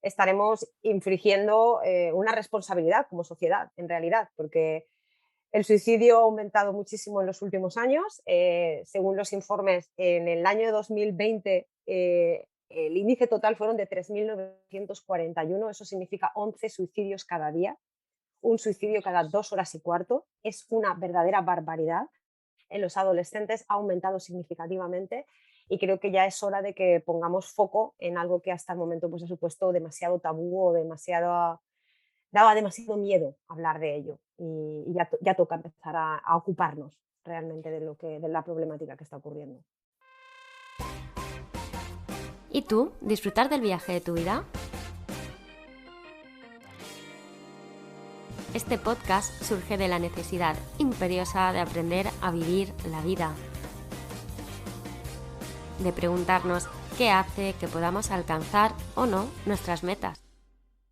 estaremos infringiendo una responsabilidad como sociedad, en realidad, porque el suicidio ha aumentado muchísimo en los últimos años. Según los informes, en el año 2020 el índice total fueron de 3.941. Eso significa 11 suicidios cada día, un suicidio cada 2 horas y cuarto. Es una verdadera barbaridad. En los adolescentes ha aumentado significativamente y creo que ya es hora de que pongamos foco en algo que hasta el momento pues, ha supuesto demasiado tabú o daba demasiado miedo hablar de ello y ya toca empezar a ocuparnos realmente de la problemática que está ocurriendo. ¿Y tú? ¿Disfrutar del viaje de tu vida? Este podcast surge de la necesidad imperiosa de aprender a vivir la vida, de preguntarnos qué hace que podamos alcanzar o no nuestras metas,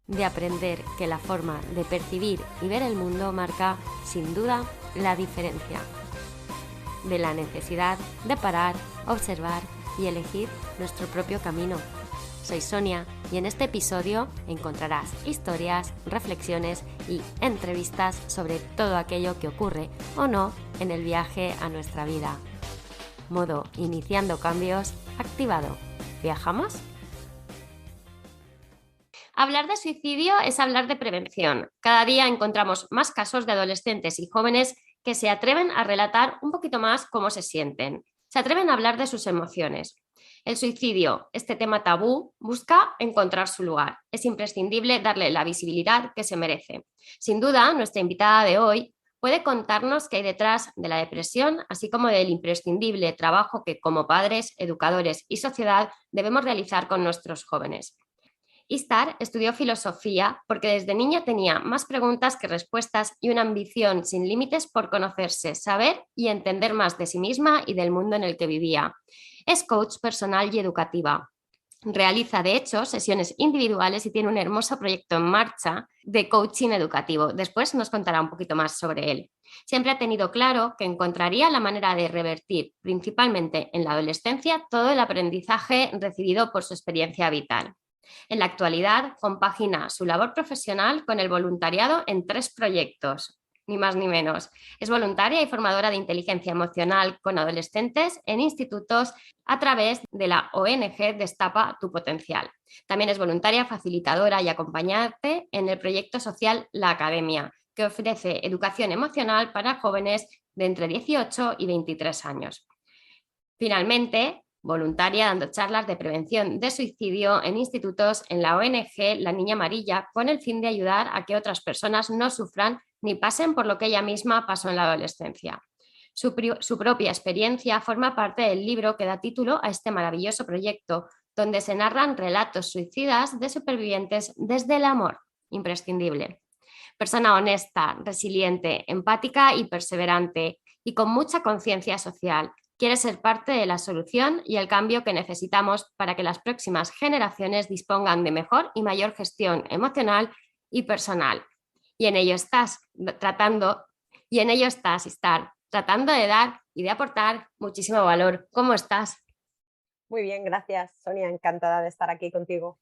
de aprender que la forma de percibir y ver el mundo marca, sin duda, la diferencia, de la necesidad de parar, observar y elegir nuestro propio camino. Soy Sonia y en este episodio encontrarás historias, reflexiones y entrevistas sobre todo aquello que ocurre o no en el viaje a nuestra vida. Modo iniciando cambios activado. ¿Viajamos? Hablar de suicidio es hablar de prevención. Cada día encontramos más casos de adolescentes y jóvenes que se atreven a relatar un poquito más cómo se sienten. Se atreven a hablar de sus emociones. El suicidio, este tema tabú, busca encontrar su lugar. Es imprescindible darle la visibilidad que se merece. Sin duda, nuestra invitada de hoy puede contarnos qué hay detrás de la depresión, así como del imprescindible trabajo que como padres, educadores y sociedad debemos realizar con nuestros jóvenes. Istar estudió filosofía porque desde niña tenía más preguntas que respuestas y una ambición sin límites por conocerse, saber y entender más de sí misma y del mundo en el que vivía. Es coach personal y educativa. Realiza, de hecho, sesiones individuales y tiene un hermoso proyecto en marcha de coaching educativo. Después nos contará un poquito más sobre él. Siempre ha tenido claro que encontraría la manera de revertir, principalmente en la adolescencia, todo el aprendizaje recibido por su experiencia vital. En la actualidad, compagina su labor profesional con el voluntariado en 3 proyectos, ni más ni menos. Es voluntaria y formadora de inteligencia emocional con adolescentes en institutos a través de la ONG Destapa tu Potencial. También es voluntaria, facilitadora y acompañante en el proyecto social La Academia, que ofrece educación emocional para jóvenes de entre 18 y 23 años. Finalmente, voluntaria dando charlas de prevención de suicidio en institutos en la ONG La Niña Amarilla, con el fin de ayudar a que otras personas no sufran ni pasen por lo que ella misma pasó en la adolescencia. Su propia experiencia forma parte del libro que da título a este maravilloso proyecto, donde se narran relatos suicidas de supervivientes desde el amor, imprescindible. Persona honesta, resiliente, empática y perseverante, y con mucha conciencia social. Quiere ser parte de la solución y el cambio que necesitamos para que las próximas generaciones dispongan de mejor y mayor gestión emocional y personal. Y en ello estás Istar, tratando de dar y de aportar muchísimo valor. ¿Cómo estás? Muy bien, gracias, Sonia. Encantada de estar aquí contigo.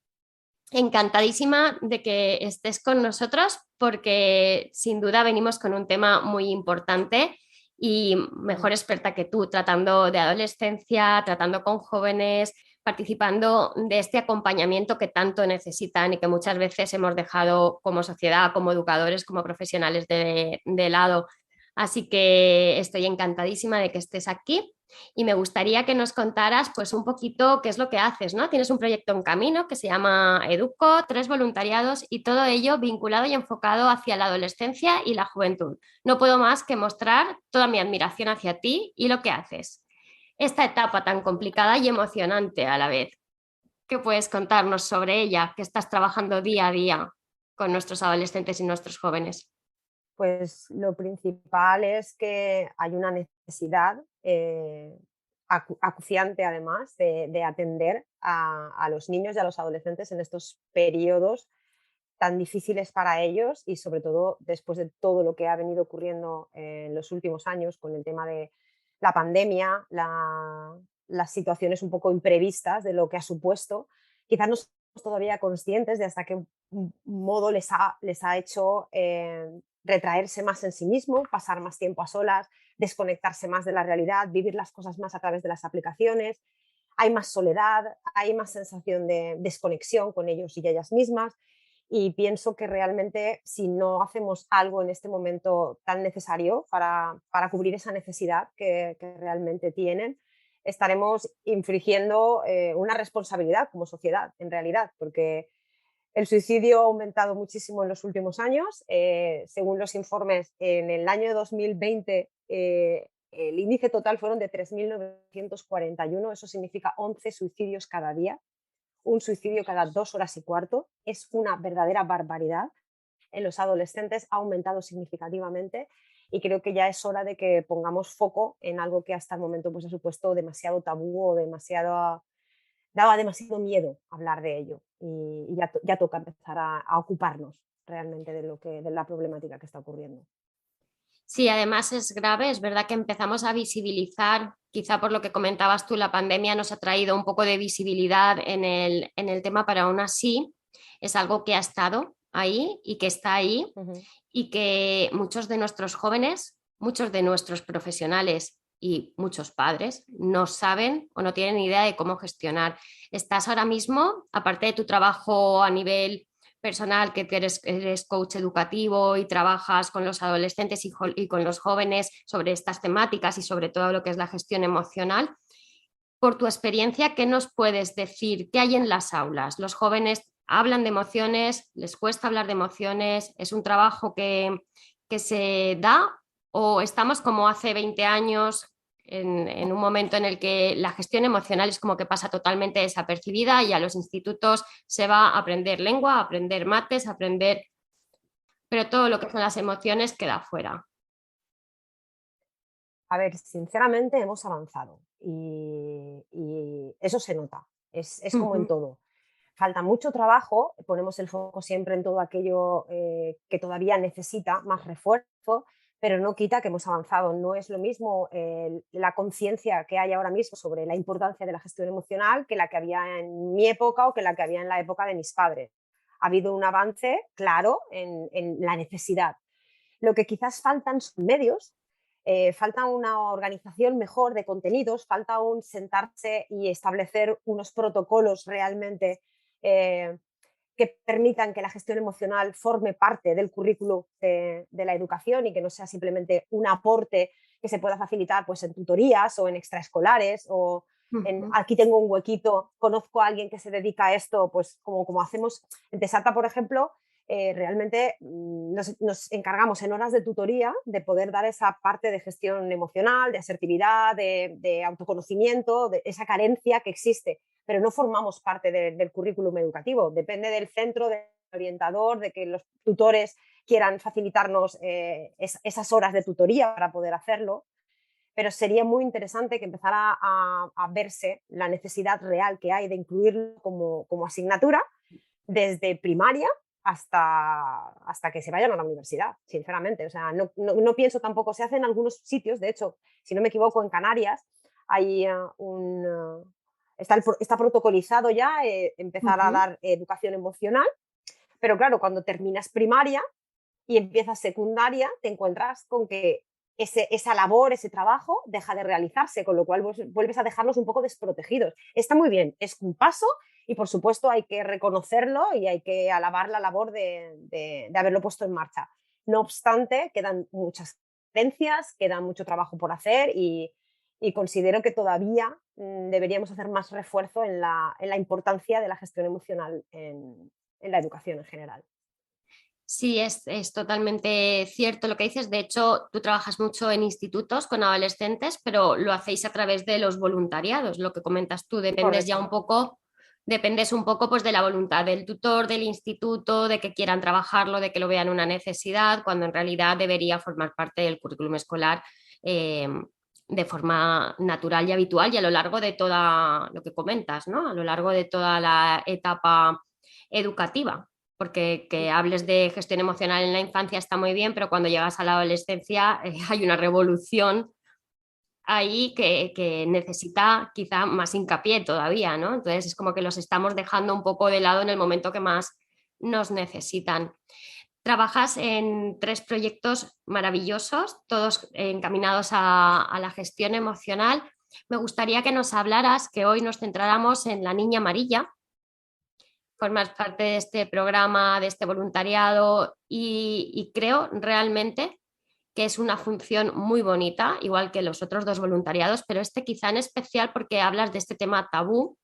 Encantadísima de que estés con nosotros porque sin duda venimos con un tema muy importante y mejor experta que tú, tratando de adolescencia, tratando con jóvenes, participando de este acompañamiento que tanto necesitan y que muchas veces hemos dejado como sociedad, como educadores, como profesionales de lado. Así que estoy encantadísima de que estés aquí y me gustaría que nos contaras pues un poquito qué es lo que haces, ¿no? Tienes un proyecto en camino que se llama Educo, 3 voluntariados y todo ello vinculado y enfocado hacia la adolescencia y la juventud. No puedo más que mostrar toda mi admiración hacia ti y lo que haces. Esta etapa tan complicada y emocionante a la vez. ¿Qué puedes contarnos sobre ella, que estás trabajando día a día con nuestros adolescentes y nuestros jóvenes? Pues lo principal es que hay una necesidad acuciante, además, de atender a los niños y a los adolescentes en estos periodos tan difíciles para ellos y sobre todo después de todo lo que ha venido ocurriendo en los últimos años con el tema de la pandemia, las situaciones un poco imprevistas de lo que ha supuesto. Quizás nos todavía conscientes de hasta qué modo les ha hecho retraerse más en sí mismo, pasar más tiempo a solas, desconectarse más de la realidad, vivir las cosas más a través de las aplicaciones. Hay más soledad, hay más sensación de desconexión con ellos y ellas mismas. Y pienso que realmente si no hacemos algo en este momento tan necesario para cubrir esa necesidad que realmente tienen, estaremos infringiendo una responsabilidad como sociedad, en realidad, porque el suicidio ha aumentado muchísimo en los últimos años. Según los informes, en el año 2020 el índice total fueron de 3.941, eso significa 11 suicidios cada día, un suicidio cada 2 horas y cuarto. Es una verdadera barbaridad. En los adolescentes ha aumentado significativamente y creo que ya es hora de que pongamos foco en algo que hasta el momento pues, ha supuesto demasiado tabú o daba demasiado miedo hablar de ello y ya toca empezar a ocuparnos realmente de la problemática que está ocurriendo. Sí, además es grave, es verdad que empezamos a visibilizar, quizá por lo que comentabas tú, la pandemia nos ha traído un poco de visibilidad en el tema, pero aún así es algo que ha estado ahí y que está ahí Ujú. y que muchos de nuestros jóvenes, muchos de nuestros profesionales y muchos padres no saben o no tienen idea de cómo gestionar. Estás ahora mismo, aparte de tu trabajo a nivel personal, que eres coach educativo y trabajas con los adolescentes y con los jóvenes sobre estas temáticas y sobre todo lo que es la gestión emocional. Por tu experiencia, ¿qué nos puedes decir? ¿Qué hay en las aulas? ¿Los jóvenes hablan de emociones? ¿Les cuesta hablar de emociones? ¿Es un trabajo que se da o estamos como hace 20 años en un momento en el que la gestión emocional es como que pasa totalmente desapercibida y a los institutos se va a aprender lengua, a aprender mates, a aprender, pero todo lo que son las emociones queda fuera? A ver, sinceramente hemos avanzado y eso se nota, es como en Ujú. todo. Falta mucho trabajo, ponemos el foco siempre en todo aquello que todavía necesita más refuerzo, pero no quita que hemos avanzado. No es lo mismo la conciencia que hay ahora mismo sobre la importancia de la gestión emocional que la que había en mi época o que la que había en la época de mis padres. Ha habido un avance claro en la necesidad. Lo que quizás faltan son medios, falta una organización mejor de contenidos, falta un sentarse y establecer unos protocolos realmente eh, que permitan que la gestión emocional forme parte del currículo de la educación y que no sea simplemente un aporte que se pueda facilitar pues, en tutorías o en extraescolares o Ujú. aquí tengo un huequito, conozco a alguien que se dedica a esto, pues como hacemos en Tesata, por ejemplo, realmente nos encargamos en horas de tutoría de poder dar esa parte de gestión emocional, de asertividad, de autoconocimiento, de esa carencia que existe, pero no formamos parte del currículum educativo. Depende del centro, del orientador, de que los tutores quieran facilitarnos esas horas de tutoría para poder hacerlo, pero sería muy interesante que empezara a verse la necesidad real que hay de incluirlo como asignatura desde primaria hasta que se vayan a la universidad, sinceramente. O sea, no pienso tampoco, se hace en algunos sitios, de hecho, si no me equivoco, en Canarias hay está protocolizado ya empezar a Ujú. dar educación emocional, pero claro, cuando terminas primaria y empiezas secundaria, te encuentras con que esa labor, ese trabajo deja de realizarse, con lo cual vuelves a dejarlos un poco desprotegidos. Está muy bien, es un paso y por supuesto hay que reconocerlo y hay que alabar la labor de haberlo puesto en marcha. No obstante, quedan muchas carencias, queda mucho trabajo por hacer y considero que todavía deberíamos hacer más refuerzo en la importancia de la gestión emocional en la educación en general. Sí, es totalmente cierto lo que dices. De hecho, tú trabajas mucho en institutos con adolescentes, pero lo hacéis a través de los voluntariados, lo que comentas tú. Correcto. Dependes un poco pues, de la voluntad del tutor, del instituto, de que quieran trabajarlo, de que lo vean una necesidad, cuando en realidad debería formar parte del currículum escolar eh, de forma natural y habitual y a lo largo de toda lo que comentas, ¿no? A lo largo de toda la etapa educativa porque que hables de gestión emocional en la infancia está muy bien, pero cuando llegas a la adolescencia hay una revolución ahí que necesita quizá más hincapié todavía, ¿no? Entonces es como que los estamos dejando un poco de lado en el momento que más nos necesitan. Trabajas en 3 proyectos maravillosos, todos encaminados a la gestión emocional. Me gustaría que nos hablaras, que hoy nos centráramos en la niña amarilla. Formas parte de este programa, de este voluntariado y creo realmente que es una función muy bonita, igual que los otros 2 voluntariados, pero este quizá en especial porque hablas de este tema tabú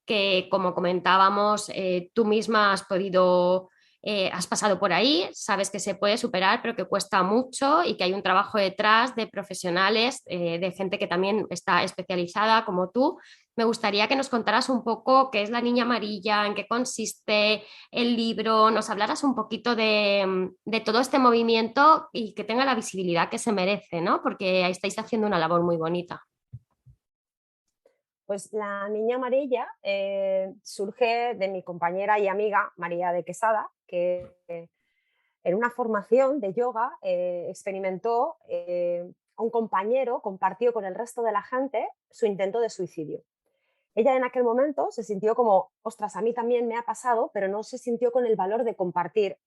que, como comentábamos, tú misma has podido, has pasado por ahí, sabes que se puede superar, pero que cuesta mucho y que hay un trabajo detrás de profesionales, de gente que también está especializada como tú. Me gustaría que nos contaras un poco qué es la Niña Amarilla, en qué consiste el libro, nos hablaras un poquito de todo este movimiento y que tenga la visibilidad que se merece, ¿no? Porque estáis haciendo una labor muy bonita. Pues la niña amarilla surge de mi compañera y amiga María de Quesada, que en una formación de yoga experimentó a un compañero, compartió con el resto de la gente su intento de suicidio. Ella en aquel momento se sintió como, ostras, a mí también me ha pasado, pero no se sintió con el valor de compartir,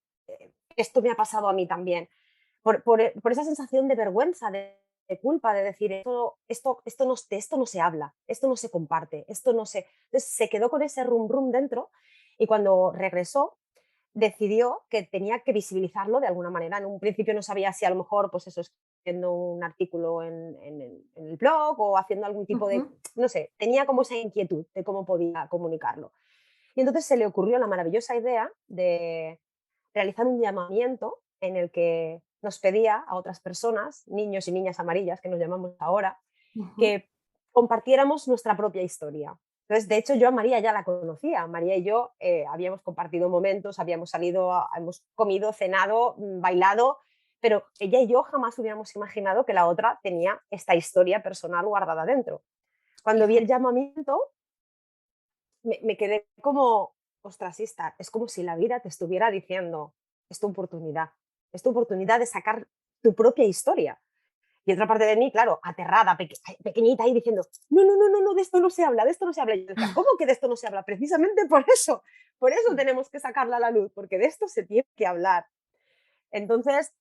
esto me ha pasado a mí también. Por esa sensación de vergüenza, de culpa, de decir, de esto no se habla, esto no se comparte, esto no se... Entonces se quedó con ese rum rum dentro y cuando regresó decidió que tenía que visibilizarlo de alguna manera. En un principio no sabía si a lo mejor, pues eso, escribiendo un artículo en el blog o haciendo algún tipo de, Ujú. no sé, tenía como esa inquietud de cómo podía comunicarlo. Y entonces se le ocurrió la maravillosa idea de realizar un llamamiento en el que nos pedía a otras personas, niños y niñas amarillas, que nos llamamos ahora, Ujú. que compartiéramos nuestra propia historia. Entonces, de hecho, yo a María ya la conocía. María y yo habíamos compartido momentos, habíamos salido, hemos comido, cenado, bailado, pero ella y yo jamás hubiéramos imaginado que la otra tenía esta historia personal guardada dentro. Cuando vi el Fíjate. llamamiento, me quedé como ostracista. Es como si la vida te estuviera diciendo, es tu oportunidad de sacar tu propia historia. Y otra parte de mí, claro, aterrada, pequeñita, ahí diciendo, no, no, no, no, no, de esto no se habla, de esto no se habla. Y yo decía, ¿cómo que de esto no se habla? Precisamente por eso tenemos que sacarla a la luz, porque de esto se tiene que hablar. Entonces,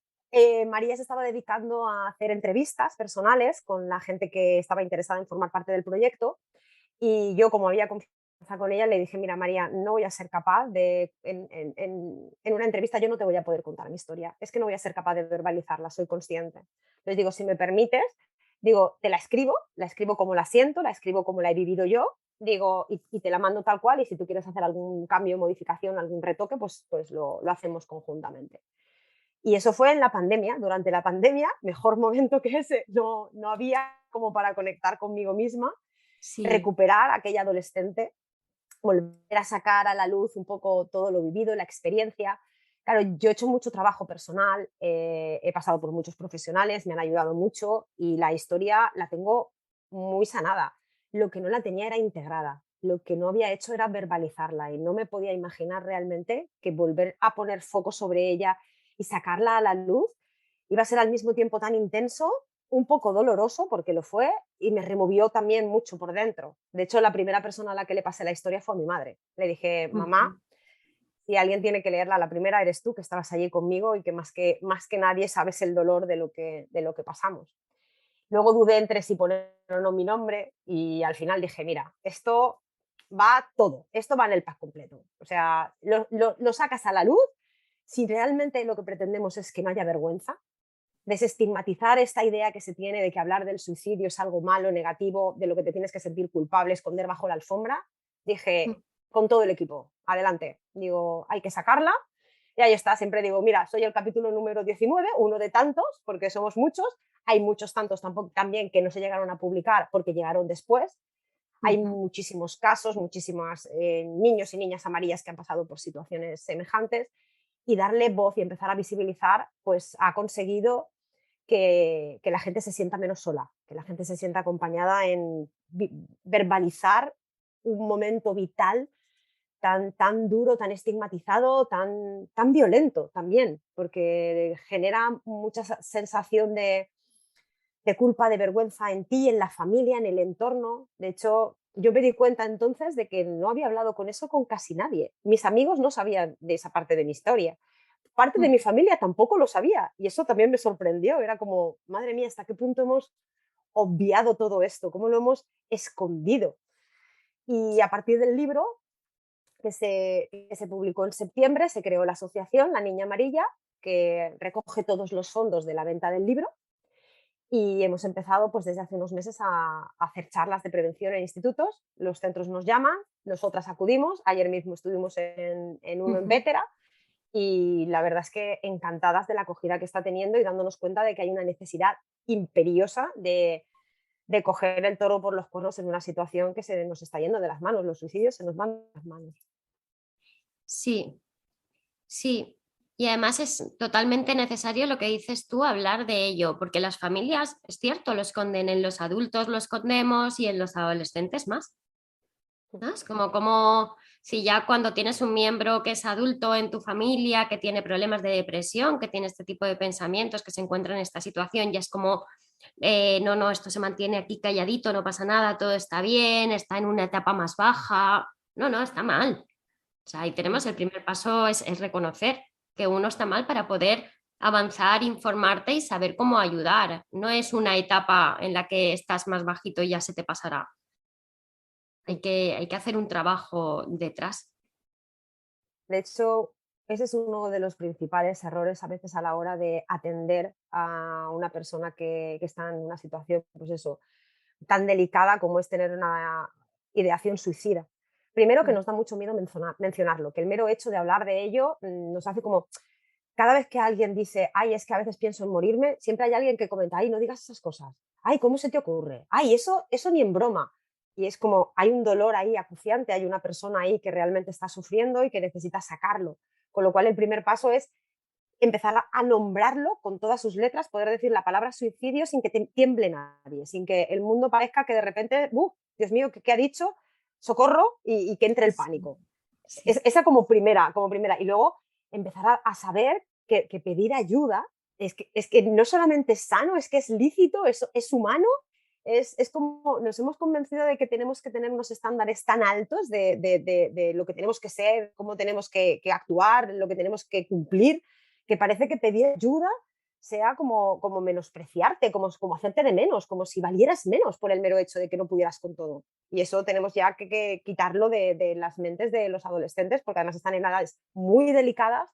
María se estaba dedicando a hacer entrevistas personales con la gente que estaba interesada en formar parte del proyecto y yo, como había confianza con ella, le dije, mira, María, no voy a ser capaz de, en una entrevista yo no te voy a poder contar mi historia, es que no voy a ser capaz de verbalizarla, soy consciente. Entonces digo, si me permites, digo, te la escribo como la siento, la escribo como la he vivido yo, digo, y te la mando tal cual y si tú quieres hacer algún cambio, modificación, algún retoque, pues lo hacemos conjuntamente. Y eso fue en la pandemia, durante la pandemia, mejor momento que ese, no había como para conectar conmigo misma, Sí. recuperar aquella adolescente, volver a sacar a la luz un poco todo lo vivido, la experiencia. Claro, yo he hecho mucho trabajo personal, he pasado por muchos profesionales, me han ayudado mucho y la historia la tengo muy sanada. Lo que no la tenía era integrada, lo que no había hecho era verbalizarla y no me podía imaginar realmente que volver a poner foco sobre ella y sacarla a la luz iba a ser al mismo tiempo tan intenso, un poco doloroso, porque lo fue, y me removió también mucho por dentro. De hecho, la primera persona a la que le pasé la historia fue a mi madre. Le dije, mamá, Ujú. si alguien tiene que leerla, la primera eres tú, que estabas allí conmigo y que más que nadie sabes el dolor de lo que pasamos. Luego dudé entre si poner o no mi nombre y al final dije, mira, esto va todo, esto va en el pack completo. O sea, lo sacas a la luz si realmente lo que pretendemos es que no haya vergüenza, desestigmatizar esta idea que se tiene de que hablar del suicidio es algo malo, negativo, de lo que te tienes que sentir culpable, esconder bajo la alfombra, dije, con todo el equipo, adelante. Digo, hay que sacarla. Y ahí está, siempre digo, mira, soy el capítulo número 19, uno de tantos, porque somos muchos. Hay muchos tantos también que no se llegaron a publicar porque llegaron después. Hay Ujú. muchísimos casos, muchísimos niños y niñas amarillas que han pasado por situaciones semejantes y darle voz y empezar a visibilizar, pues ha conseguido que la gente se sienta menos sola, que la gente se sienta acompañada en verbalizar un momento vital tan duro, tan estigmatizado, tan violento también, porque genera mucha sensación de culpa, de vergüenza en ti, en la familia, en el entorno. De hecho, yo me di cuenta entonces de que no había hablado con eso con casi nadie. Mis amigos no sabían de esa parte de mi historia. Parte de Mm. mi familia tampoco lo sabía y eso también me sorprendió. Era como, madre mía, ¿hasta qué punto hemos obviado todo esto? ¿Cómo lo hemos escondido? Y a partir del libro que se publicó en septiembre, se creó la asociación La Niña Amarilla, que recoge todos los fondos de la venta del libro y hemos empezado pues, desde hace unos meses a hacer charlas de prevención en institutos. Los centros nos llaman, nosotras acudimos. Ayer mismo estuvimos en uno en Ujú. Vétera y la verdad es que encantadas de la acogida que está teniendo y dándonos cuenta de que hay una necesidad imperiosa de coger el toro por los cuernos en una situación que se nos está yendo de las manos. Los suicidios se nos van de las manos. Sí, sí. Y además es totalmente necesario lo que dices tú, hablar de ello, porque las familias, es cierto, lo esconden, en los adultos lo escondemos y en los adolescentes más. ¿No? Es como si ya cuando tienes un miembro que es adulto en tu familia, que tiene problemas de depresión, que tiene este tipo de pensamientos, que se encuentra en esta situación, ya es como, no, no, esto se mantiene aquí calladito, no pasa nada, todo está bien, está en una etapa más baja. No, no, está mal. O sea, ahí tenemos el primer paso, es reconocer que uno está mal para poder avanzar, informarte y saber cómo ayudar. No es una etapa en la que estás más bajito y ya se te pasará. Hay que hacer un trabajo detrás. De hecho, ese es uno de los principales errores a veces a la hora de atender a una persona que está en una situación, pues eso, tan delicada como es tener una ideación suicida. Primero, que Mm. nos da mucho miedo mencionarlo, que el mero hecho de hablar de ello nos hace como, cada vez que alguien dice, ay, es que a veces pienso en morirme, siempre hay alguien que comenta, ay, no digas esas cosas, ay, ¿cómo se te ocurre? Ay, eso ni en broma. Y es como, hay un dolor ahí acuciante, hay una persona ahí que realmente está sufriendo y que necesita sacarlo. Con lo cual, el primer paso es empezar a nombrarlo con todas sus letras, poder decir la palabra suicidio sin que tiemble nadie, sin que el mundo parezca que de repente, Dios mío, ¿qué ha dicho? Socorro y que entre el Sí, pánico. sí. Esa como primera, como primera. Y luego empezar a saber que pedir ayuda es que no solamente es sano, es que es lícito, es humano. Es como nos hemos convencido de que tenemos que tener unos estándares tan altos de lo que tenemos que ser, cómo tenemos que actuar, lo que tenemos que cumplir, que parece que pedir ayuda sea como menospreciarte, como hacerte de menos, como si valieras menos por el mero hecho de que no pudieras con todo. Y eso tenemos ya que quitarlo de las mentes de los adolescentes, porque además están en edades muy delicadas,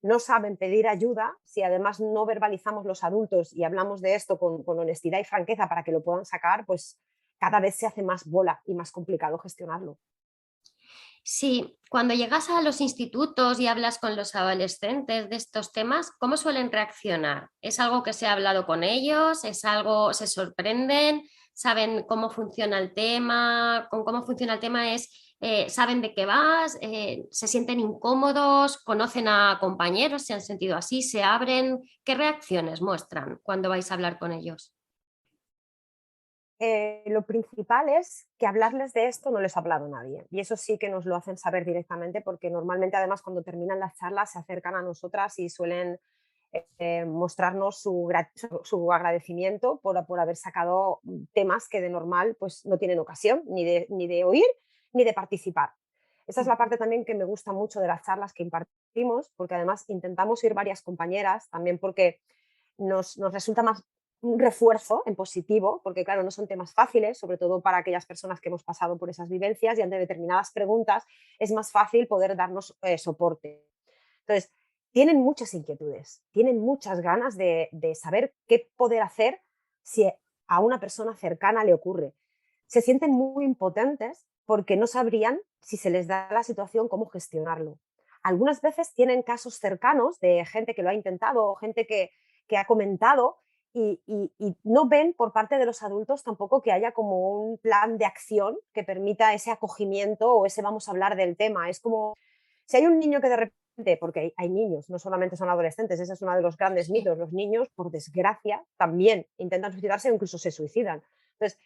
no saben pedir ayuda. Si además no verbalizamos los adultos y hablamos de esto con honestidad y franqueza para que lo puedan sacar, pues cada vez se hace más bola y más complicado gestionarlo. Sí, cuando llegas a los institutos y hablas con los adolescentes de estos temas, ¿cómo suelen reaccionar? ¿Es algo que se ha hablado con ellos? ¿Es algo, se sorprenden? ¿Saben cómo funciona el tema? ¿Con cómo funciona el tema es, saben de qué vas? ¿Se sienten incómodos? ¿Conocen a compañeros? ¿Se han sentido así? ¿Se abren? ¿Qué reacciones muestran cuando vais a hablar con ellos? Lo principal es que hablarles de esto no les ha hablado nadie. Y eso sí que nos lo hacen saber directamente porque normalmente además cuando terminan las charlas se acercan a nosotras y suelen mostrarnos su agradecimiento por haber sacado temas que de normal pues, no tienen ocasión ni de oír ni de participar. Esa es la parte también que me gusta mucho de las charlas que impartimos, porque además intentamos ir varias compañeras, también porque nos resulta más un refuerzo en positivo, porque claro, no son temas fáciles, sobre todo para aquellas personas que hemos pasado por esas vivencias y ante determinadas preguntas es más fácil poder darnos soporte. Entonces, tienen muchas inquietudes, tienen muchas ganas de saber qué poder hacer si a una persona cercana le ocurre. Se sienten muy impotentes porque no sabrían, si se les da la situación, cómo gestionarlo. Algunas veces tienen casos cercanos de gente que lo ha intentado o gente que ha comentado y no ven por parte de los adultos tampoco que haya como un plan de acción que permita ese acogimiento o ese vamos a hablar del tema. Es como si hay un niño que de repente, porque hay niños, no solamente son adolescentes, ese es uno de los grandes Sí. mitos, los niños, por desgracia, también intentan suicidarse o incluso se suicidan. Entonces,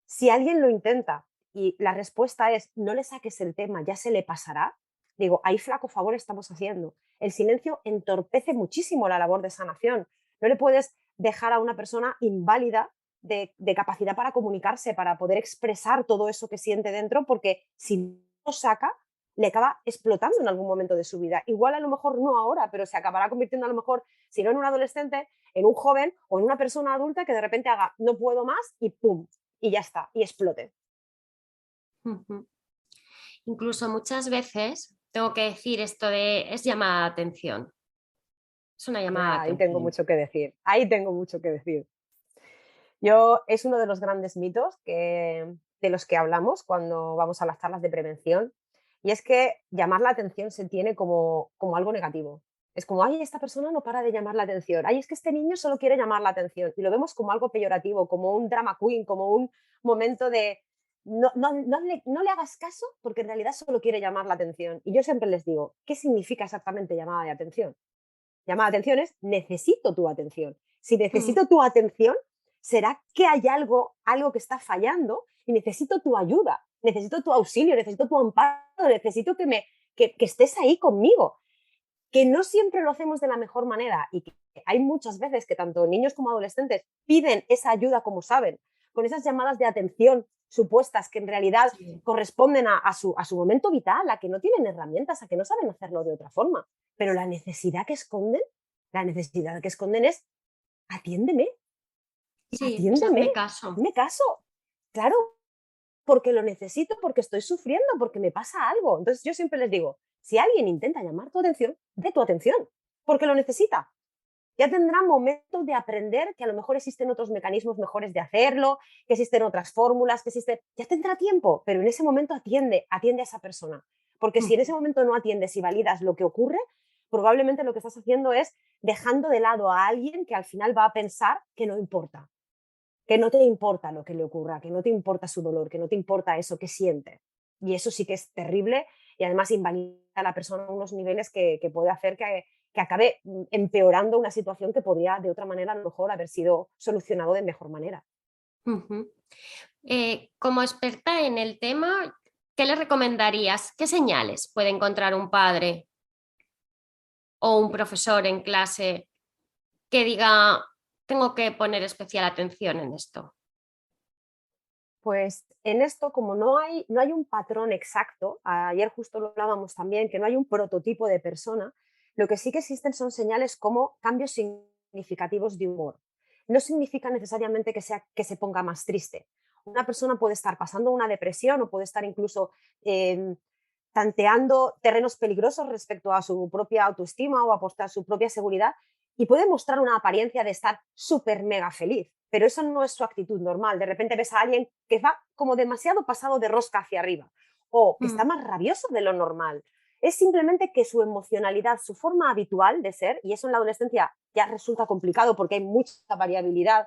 si alguien lo intenta y la respuesta es no le saques el tema, ya se le pasará, digo, ahí flaco favor estamos haciendo. El silencio entorpece muchísimo la labor de sanación. No le puedes dejar a una persona inválida de capacidad para comunicarse, para poder expresar todo eso que siente dentro, porque si no lo saca, le acaba explotando en algún momento de su vida. Igual a lo mejor no ahora, pero se acabará convirtiendo a lo mejor, si no en un adolescente, en un joven o en una persona adulta que de repente haga no puedo más y pum, y ya está, y explote. Ujú. Incluso muchas veces tengo que decir esto de es llamada de atención. Es una llamada de Ahí tengo atención. mucho que decir, ahí tengo mucho que decir. Yo, es uno de los grandes mitos de los que hablamos cuando vamos a las charlas de prevención, y es que llamar la atención se tiene como algo negativo. Es como, ay, esta persona no para de llamar la atención, ay, es que este niño solo quiere llamar la atención, y lo vemos como algo peyorativo, como un drama queen, como un momento de no le hagas caso porque en realidad solo quiere llamar la atención. Y yo siempre les digo, ¿qué significa exactamente llamada de atención? Llamada de atención es necesito tu atención. Si Mm, necesito tu atención, será que hay algo que está fallando y necesito tu ayuda, necesito tu auxilio, necesito tu amparo, necesito que estés ahí conmigo. Que no siempre lo hacemos de la mejor manera y que hay muchas veces que tanto niños como adolescentes piden esa ayuda como saben, con esas llamadas de atención supuestas que en realidad sí, corresponden a su momento vital, a que no tienen herramientas, a que no saben hacerlo de otra forma. Pero la necesidad que esconden es atiéndeme, sí, es atiéndeme, hazme caso. hazme caso. Claro, porque lo necesito, porque estoy sufriendo, porque me pasa algo. Entonces yo siempre les digo, si alguien intenta llamar tu atención, dé tu atención, porque lo necesita. Ya tendrá momentos de aprender que a lo mejor existen otros mecanismos mejores de hacerlo, que existen otras fórmulas, que existen... Ya tendrá tiempo, pero en ese momento atiende a esa persona. Porque si en ese Ujú. momento no atiendes y validas lo que ocurre, probablemente lo que estás haciendo es dejando de lado a alguien que al final va a pensar que no importa, que no te importa lo que le ocurra, que no te importa su dolor, que no te importa eso que siente. Y eso sí que es terrible y además invalida a la persona a unos niveles que puede hacer que acabe empeorando una situación que podría de otra manera a lo mejor haber sido solucionado de mejor manera. Ujú. Como experta en el tema, ¿qué le recomendarías? ¿Qué señales puede encontrar un padre o un profesor en clase que diga, tengo que poner especial atención en esto? Pues en esto, como no hay un patrón exacto, ayer justo lo hablábamos también, que no hay un prototipo de persona, lo que sí que existen son señales como cambios significativos de humor. No significa necesariamente que se ponga más triste. Una persona puede estar pasando una depresión o puede estar incluso em, tanteando terrenos peligrosos respecto a su propia autoestima o a su propia seguridad y puede mostrar una apariencia de estar súper mega feliz, pero eso no es su actitud normal. De repente ves a alguien que va como demasiado pasado de rosca hacia arriba o que está Mm, más rabioso de lo normal. Es simplemente que su emocionalidad, su forma habitual de ser, y eso en la adolescencia ya resulta complicado porque hay mucha variabilidad,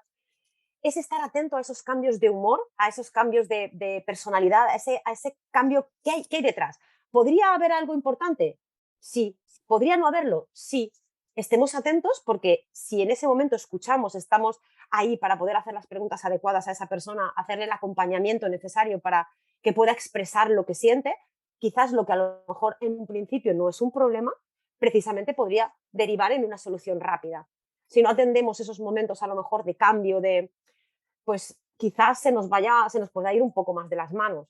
es estar atento a esos cambios de humor, a esos cambios de personalidad, a ese cambio que hay detrás. ¿Podría haber algo importante? Sí. ¿Podría no haberlo? Sí. Estemos atentos porque si en ese momento escuchamos, estamos ahí para poder hacer las preguntas adecuadas a esa persona, hacerle el acompañamiento necesario para que pueda expresar lo que siente, quizás lo que a lo mejor en un principio no es un problema, precisamente podría derivar en una solución rápida. Si no atendemos esos momentos a lo mejor de cambio, pues quizás se nos pueda ir un poco más de las manos.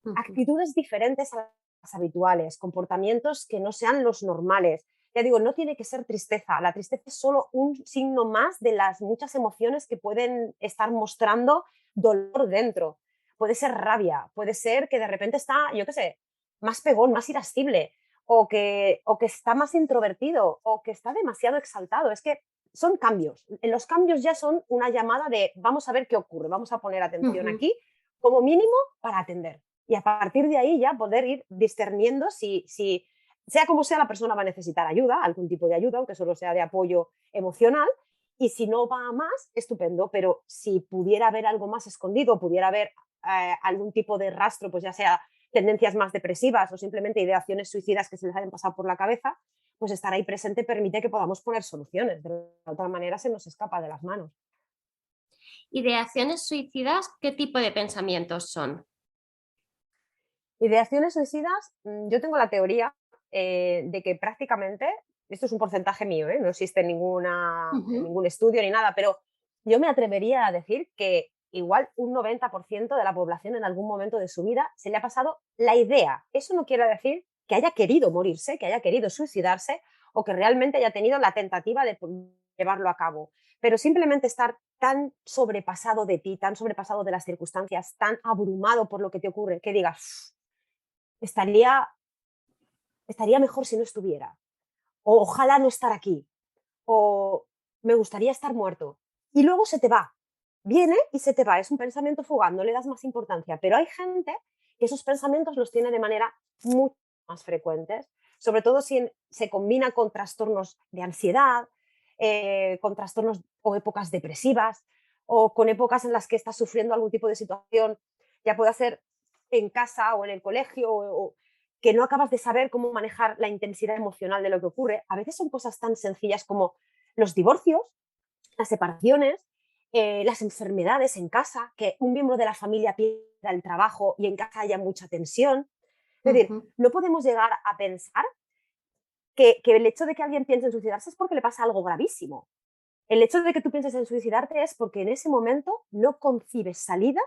ujú. Actitudes diferentes a las habituales, comportamientos que no sean los normales. Ya digo, no tiene que ser tristeza. La tristeza es solo un signo más de las muchas emociones que pueden estar mostrando dolor dentro. Puede ser rabia, puede ser que de repente está, yo qué sé, más pegón, más irascible, o que está más introvertido, o que está demasiado exaltado. Es que son cambios. Los cambios ya son una llamada de vamos a ver qué ocurre, vamos a poner atención Ujú. aquí, como mínimo para atender. Y a partir de ahí ya poder ir discerniendo si sea como sea la persona va a necesitar ayuda, algún tipo de ayuda, aunque solo sea de apoyo emocional, y si no va a más, estupendo, pero si pudiera haber algo más escondido, pudiera haber algún tipo de rastro, pues ya sea tendencias más depresivas o simplemente ideaciones suicidas que se les hayan pasado por la cabeza, pues estar ahí presente permite que podamos poner soluciones. De otra manera se nos escapa de las manos. Ideaciones suicidas, ¿qué tipo de pensamientos son? Ideaciones suicidas, yo tengo la teoría de que prácticamente esto es un porcentaje mío, no existe Ujú. ningún estudio ni nada, pero yo me atrevería a decir que igual un 90% de la población en algún momento de su vida se le ha pasado la idea. Eso no quiere decir que haya querido morirse, que haya querido suicidarse o que realmente haya tenido la tentativa de llevarlo a cabo, pero simplemente estar tan sobrepasado de ti, tan sobrepasado de las circunstancias, tan abrumado por lo que te ocurre, que digas, "Uf, estaría mejor si no estuviera, o ojalá no estar aquí, o me gustaría estar muerto". Y luego se te va. Viene y se te va. Es un pensamiento fugaz, no le das más importancia. Pero hay gente que esos pensamientos los tiene de manera mucho más frecuentes, sobre todo si se combina con trastornos de ansiedad, con trastornos o épocas depresivas, o con épocas en las que estás sufriendo algún tipo de situación, ya puede ser en casa o en el colegio, o que no acabas de saber cómo manejar la intensidad emocional de lo que ocurre. A veces son cosas tan sencillas como los divorcios, las separaciones, las enfermedades en casa, que un miembro de la familia pierda el trabajo y en casa haya mucha tensión. Es decir, Ujú. no podemos llegar a pensar que el hecho de que alguien piense en suicidarse es porque le pasa algo gravísimo. El hecho de que tú pienses en suicidarte es porque en ese momento no concibes salida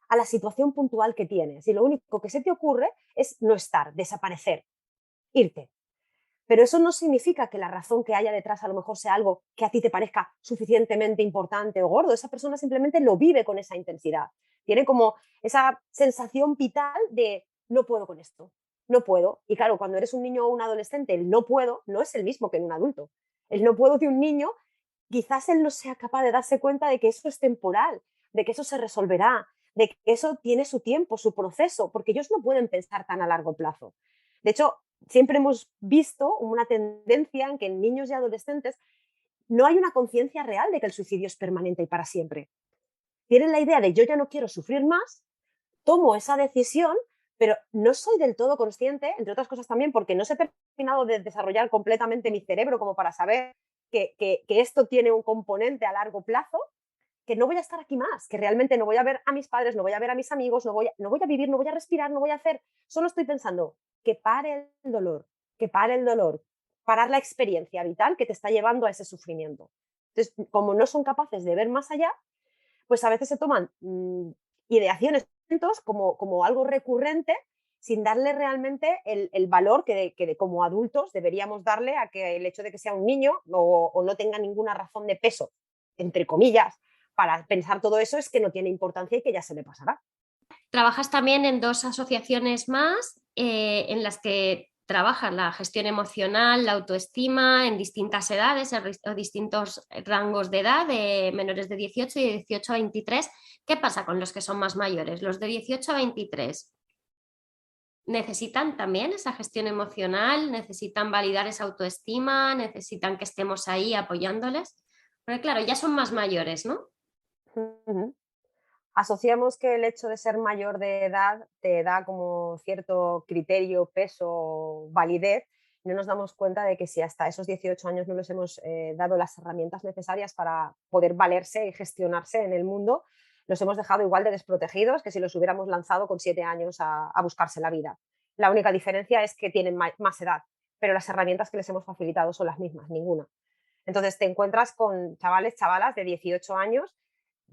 a la situación puntual que tienes y lo único que se te ocurre es no estar, desaparecer, irte. Pero eso no significa que la razón que haya detrás a lo mejor sea algo que a ti te parezca suficientemente importante o gordo. Esa persona simplemente lo vive con esa intensidad. Tiene como esa sensación vital de no puedo con esto, no puedo. Y claro, cuando eres un niño o un adolescente, el no puedo no es el mismo que en un adulto. El no puedo de un niño, quizás él no sea capaz de darse cuenta de que eso es temporal, de que eso se resolverá, de que eso tiene su tiempo, su proceso, porque ellos no pueden pensar tan a largo plazo. De hecho, siempre hemos visto una tendencia en que en niños y adolescentes no hay una conciencia real de que el suicidio es permanente y para siempre. Tienen la idea de yo ya no quiero sufrir más, tomo esa decisión, pero no soy del todo consciente, entre otras cosas también porque no se ha terminado de desarrollar completamente mi cerebro como para saber que esto tiene un componente a largo plazo, que no voy a estar aquí más, que realmente no voy a ver a mis padres, no voy a ver a mis amigos, no voy a vivir, no voy a respirar, no voy a hacer, solo estoy pensando que pare el dolor, que pare el dolor, parar la experiencia vital que te está llevando a ese sufrimiento. Entonces, como no son capaces de ver más allá, pues a veces se toman ideaciones como algo recurrente sin darle realmente el valor que como adultos deberíamos darle a que el hecho de que sea un niño o no tenga ninguna razón de peso, entre comillas, para pensar todo eso es que no tiene importancia y que ya se le pasará. Trabajas también en dos asociaciones más en las que trabajas la gestión emocional, la autoestima en distintas edades o distintos rangos de edad, de menores de 18 y de 18 a 23. ¿Qué pasa con los que son más mayores? Los de 18 a 23 necesitan también esa gestión emocional, necesitan validar esa autoestima, necesitan que estemos ahí apoyándoles. Porque claro, ya son más mayores, ¿no? Ujú. Asociamos que el hecho de ser mayor de edad te da como cierto criterio, peso, validez. No nos damos cuenta de que si hasta esos 18 años no les hemos dado las herramientas necesarias para poder valerse y gestionarse en el mundo, los hemos dejado igual de desprotegidos que si los hubiéramos lanzado con 7 años a buscarse la vida. La única diferencia es que tienen más edad, pero las herramientas que les hemos facilitado son las mismas, ninguna. Entonces te encuentras con chavales, chavalas de 18 años,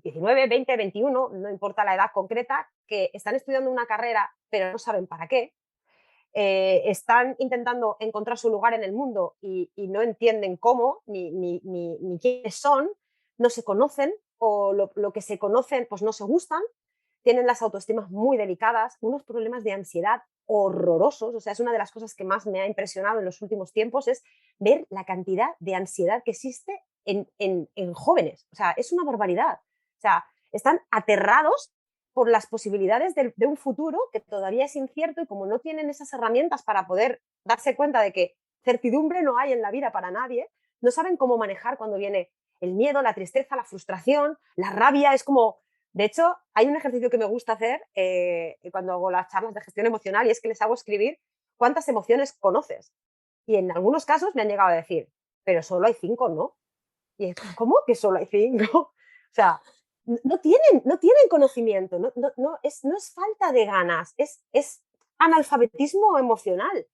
19, 20, 21, no importa la edad concreta, que están estudiando una carrera pero no saben para qué, están intentando encontrar su lugar en el mundo y no entienden cómo ni quiénes son, no se conocen o lo que se conocen pues no se gustan, tienen las autoestimas muy delicadas, unos problemas de ansiedad horrorosos, o sea, es una de las cosas que más me ha impresionado en los últimos tiempos, es ver la cantidad de ansiedad que existe en jóvenes, o sea, es una barbaridad, o sea, están aterrados por las posibilidades de un futuro que todavía es incierto y como no tienen esas herramientas para poder darse cuenta de que certidumbre no hay en la vida para nadie, no saben cómo manejar cuando viene el miedo, la tristeza, la frustración, la rabia, es como, de hecho, hay un ejercicio que me gusta hacer cuando hago las charlas de gestión emocional y es que les hago escribir cuántas emociones conoces. Y en algunos casos me han llegado a decir, pero solo hay 5, ¿no? Y es, ¿cómo que solo hay 5? O sea, no tienen conocimiento, no es falta de ganas, es analfabetismo emocional.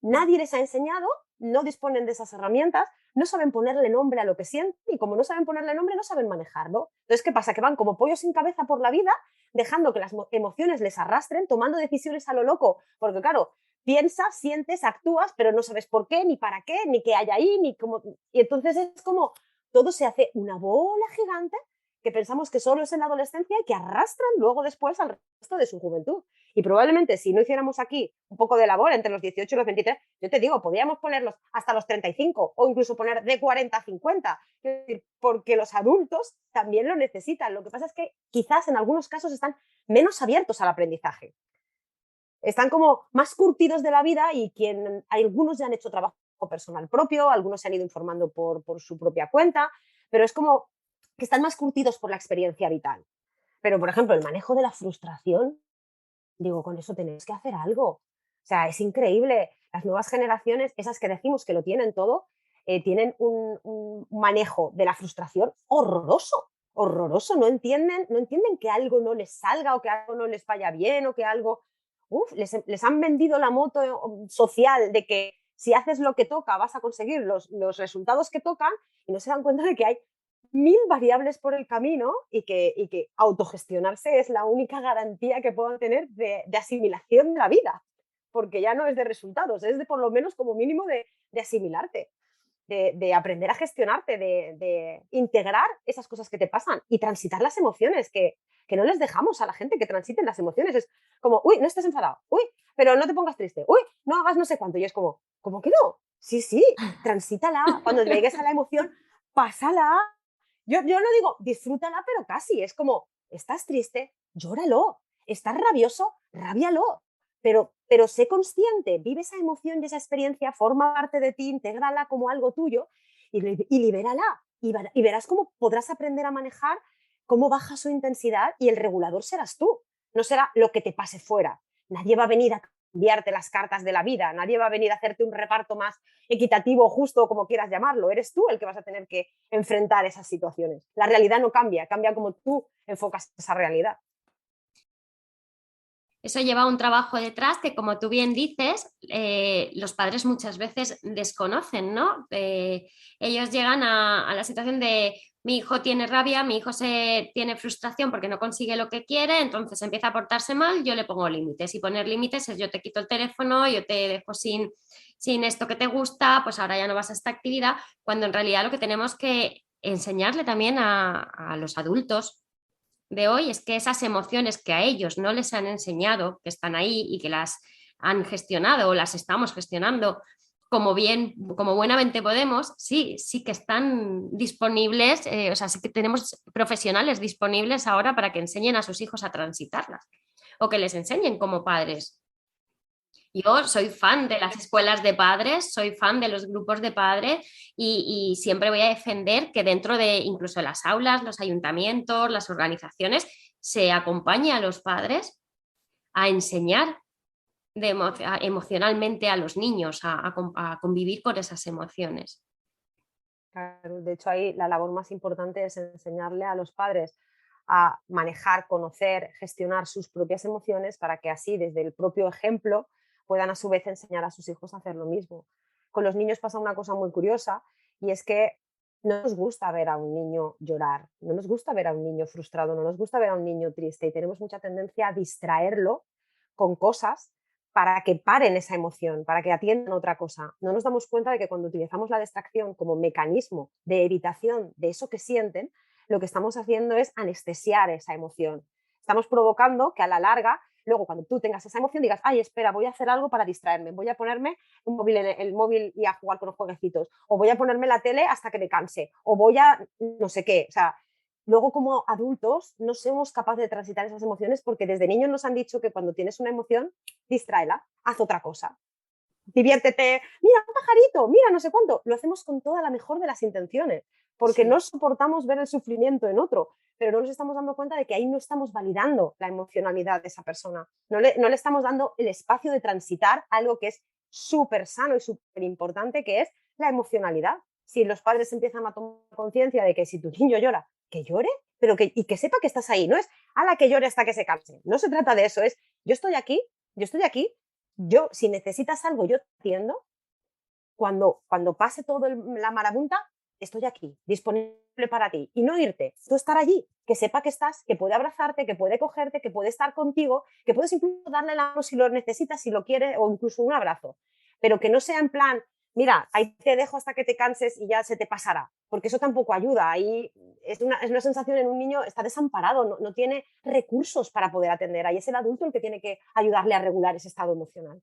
Nadie les ha enseñado no disponen de esas herramientas, no saben ponerle nombre a lo que sienten y como no saben ponerle nombre no saben manejarlo. Entonces, ¿qué pasa? Que van como pollos sin cabeza por la vida, dejando que las emociones les arrastren, tomando decisiones a lo loco, porque claro, piensas, sientes, actúas, pero no sabes por qué, ni para qué, ni qué hay ahí, ni cómo... Y entonces es como todo se hace una bola gigante que pensamos que solo es en la adolescencia y que arrastran luego después al resto de su juventud. Y probablemente si no hiciéramos aquí un poco de labor entre los 18 y los 23, yo te digo, podríamos ponerlos hasta los 35 o incluso poner de 40 a 50, porque los adultos también lo necesitan. Lo que pasa es que quizás en algunos casos están menos abiertos al aprendizaje. Están como más curtidos de la vida y algunos ya han hecho trabajo personal propio, algunos se han ido informando por su propia cuenta, pero es como que están más curtidos por la experiencia vital. Pero, por ejemplo, el manejo de la frustración, digo, con eso tenemos que hacer algo. O sea, es increíble. Las nuevas generaciones, esas que decimos que lo tienen todo, tienen un manejo de la frustración horroroso, horroroso. No entienden que algo no les salga o que algo no les vaya bien o que algo... les han vendido la moto social de que si haces lo que toca vas a conseguir los resultados que tocan y no se dan cuenta de que hay 1000 variables por el camino y que autogestionarse es la única garantía que puedan tener de asimilación de la vida, porque ya no es de resultados, es de por lo menos como mínimo de asimilarte, de aprender a gestionarte, de integrar esas cosas que te pasan y transitar las emociones, que no les dejamos a la gente que transiten las emociones. Es como, uy, no estés enfadado, uy, pero no te pongas triste, uy, no hagas no sé cuánto. Y es como, ¿cómo que no? Sí, sí, transítala. Cuando llegues a la emoción, pásala. Yo no digo disfrútala, pero casi. Es como, estás triste, llóralo. Estás rabioso, rábialo. Pero sé consciente, vive esa emoción y esa experiencia, forma parte de ti, intégrala como algo tuyo y libérala. Y verás cómo podrás aprender a manejar cómo baja su intensidad y el regulador serás tú. No será lo que te pase fuera. Nadie va a venir a cambiarte las cartas de la vida, nadie va a venir a hacerte un reparto más equitativo, justo, como quieras llamarlo. Eres tú el que vas a tener que enfrentar esas situaciones. La realidad no cambia, cambia como tú enfocas esa realidad. Eso lleva un trabajo detrás que, como tú bien dices, los padres muchas veces desconocen, ¿no? Ellos llegan a la situación de mi hijo tiene rabia, mi hijo tiene frustración porque no consigue lo que quiere, entonces empieza a portarse mal, yo le pongo límites. Y poner límites es yo te quito el teléfono, yo te dejo sin esto que te gusta, pues ahora ya no vas a esta actividad, cuando en realidad lo que tenemos que enseñarle también a los adultos de hoy es que esas emociones que a ellos no les han enseñado, que están ahí y que las han gestionado o las estamos gestionando como buenamente podemos, sí que están disponibles, o sea, sí que tenemos profesionales disponibles ahora para que enseñen a sus hijos a transitarlas o que les enseñen como padres. Yo soy fan de las escuelas de padres, soy fan de los grupos de padres y siempre voy a defender que dentro de incluso las aulas, los ayuntamientos, las organizaciones, se acompañe a los padres a enseñar emocionalmente a los niños, a convivir con esas emociones. Claro, de hecho, ahí la labor más importante es enseñarle a los padres a manejar, conocer, gestionar sus propias emociones para que así, desde el propio ejemplo, puedan a su vez enseñar a sus hijos a hacer lo mismo. Con los niños pasa una cosa muy curiosa y es que no nos gusta ver a un niño llorar, no nos gusta ver a un niño frustrado, no nos gusta ver a un niño triste y tenemos mucha tendencia a distraerlo con cosas para que paren esa emoción, para que atiendan otra cosa. No nos damos cuenta de que cuando utilizamos la distracción como mecanismo de evitación de eso que sienten, lo que estamos haciendo es anestesiar esa emoción. Estamos provocando que a la larga, luego cuando tú tengas esa emoción digas, ay, espera, voy a hacer algo para distraerme, voy a ponerme el móvil y a jugar con los jueguecitos, o voy a ponerme la tele hasta que me canse, o voy a no sé qué. O sea, luego como adultos no somos capaces de transitar esas emociones porque desde niños nos han dicho que cuando tienes una emoción, distráela, haz otra cosa, diviértete, mira un pajarito, mira no sé cuánto. Lo hacemos con toda la mejor de las intenciones, porque no soportamos ver el sufrimiento en otro, pero no nos estamos dando cuenta de que ahí no estamos validando la emocionalidad de esa persona, no le estamos dando el espacio de transitar algo que es súper sano y súper importante, que es la emocionalidad. Si los padres empiezan a tomar conciencia de que si tu niño llora, que llore, pero y que sepa que estás ahí, no es a la que llore hasta que se canse, no se trata de eso, es yo estoy aquí, yo, si necesitas algo, yo te atiendo, cuando pase todo la marabunta, estoy aquí, disponible para ti. Y no irte, tú estar allí, que sepa que estás, que puede abrazarte, que puede cogerte, que puede estar contigo, que puedes incluso darle la mano si lo necesitas, si lo quieres, o incluso un abrazo. Pero que no sea en plan, mira, ahí te dejo hasta que te canses y ya se te pasará. Porque eso tampoco ayuda. Ahí es una sensación en un niño, está desamparado, no tiene recursos para poder atender. Ahí es el adulto el que tiene que ayudarle a regular ese estado emocional.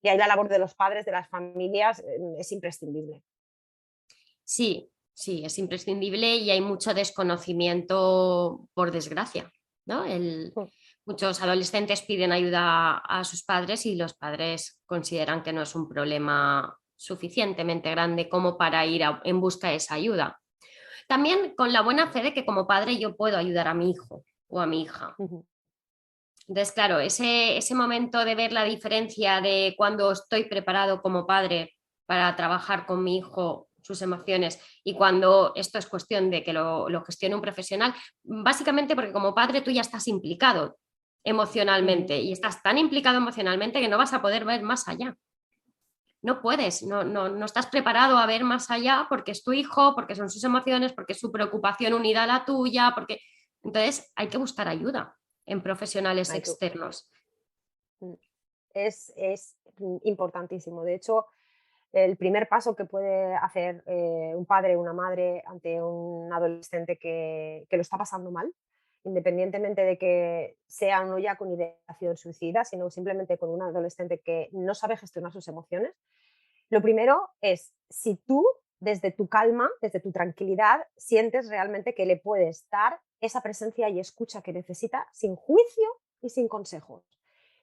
Y ahí la labor de los padres, de las familias, es imprescindible. Sí, sí, es imprescindible y hay mucho desconocimiento, por desgracia, ¿no? Muchos adolescentes piden ayuda a sus padres y los padres consideran que no es un problema suficientemente grande como para ir en busca de esa ayuda. También con la buena fe de que como padre yo puedo ayudar a mi hijo o a mi hija. Entonces, claro, ese momento de ver la diferencia de cuando estoy preparado como padre para trabajar con mi hijo sus emociones y cuando esto es cuestión de que lo gestione un profesional, básicamente porque como padre tú ya estás implicado emocionalmente y estás tan implicado emocionalmente que no vas a poder ver más allá. No puedes, no estás preparado a ver más allá porque es tu hijo, porque son sus emociones, porque es su preocupación unida a la tuya, porque entonces hay que buscar ayuda en profesionales externos. Es importantísimo. De hecho, el primer paso que puede hacer un padre o una madre ante un adolescente que lo está pasando mal, independientemente de que sea no ya con ideación suicida, sino simplemente con un adolescente que no sabe gestionar sus emociones, lo primero es si tú, desde tu calma, desde tu tranquilidad, sientes realmente que le puedes dar esa presencia y escucha que necesita sin juicio y sin consejos.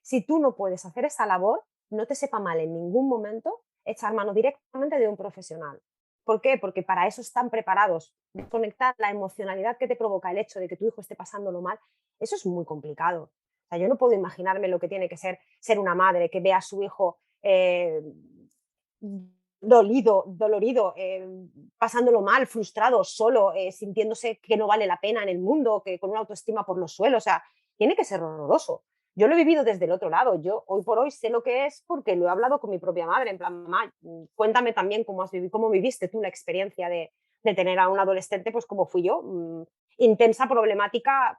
Si tú no puedes hacer esa labor, no te sepa mal en ningún momento echar mano directamente de un profesional. ¿Por qué? Porque para eso están preparados. Desconectar la emocionalidad que te provoca el hecho de que tu hijo esté pasándolo mal, eso es muy complicado. O sea, yo no puedo imaginarme lo que tiene que ser una madre que vea a su hijo dolorido, pasándolo mal, frustrado, solo, sintiéndose que no vale la pena en el mundo, que con una autoestima por los suelos. O sea, tiene que ser horroroso. Yo lo he vivido desde el otro lado. Yo hoy por hoy sé lo que es porque lo he hablado con mi propia madre. En plan, mamá, cuéntame también cómo viviste tú la experiencia de tener a un adolescente, pues como fui yo, intensa, problemática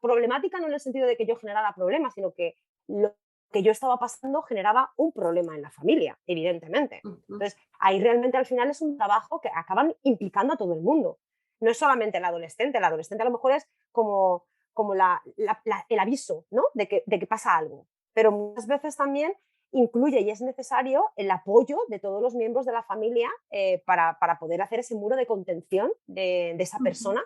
no en el sentido de que yo generara problemas, sino que lo que yo estaba pasando generaba un problema en la familia, evidentemente. Entonces, ahí realmente al final es un trabajo que acaban implicando a todo el mundo. No es solamente el adolescente a lo mejor es como el aviso, ¿no? de que pasa algo, pero muchas veces también incluye y es necesario el apoyo de todos los miembros de la familia para poder hacer ese muro de contención de esa persona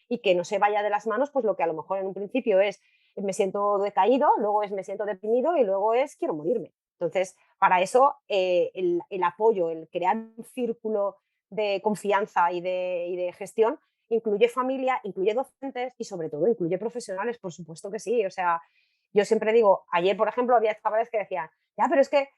y que no se vaya de las manos pues lo que a lo mejor en un principio es me siento decaído, luego es me siento deprimido y luego es quiero morirme. Entonces, para eso el apoyo, el crear un círculo de confianza y de gestión incluye familia, incluye docentes y sobre todo incluye profesionales, por supuesto que sí. O sea, yo siempre digo, ayer por ejemplo había chavales que decían, ya, pero es que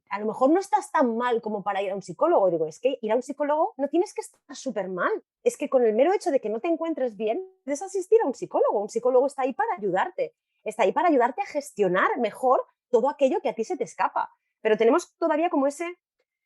a lo mejor no estás tan mal como para ir a un psicólogo. Y digo, es que ir a un psicólogo no tienes que estar súper mal. Es que con el mero hecho de que no te encuentres bien, puedes asistir a un psicólogo. Un psicólogo está ahí para ayudarte. Está ahí para ayudarte a gestionar mejor todo aquello que a ti se te escapa. Pero tenemos todavía como ese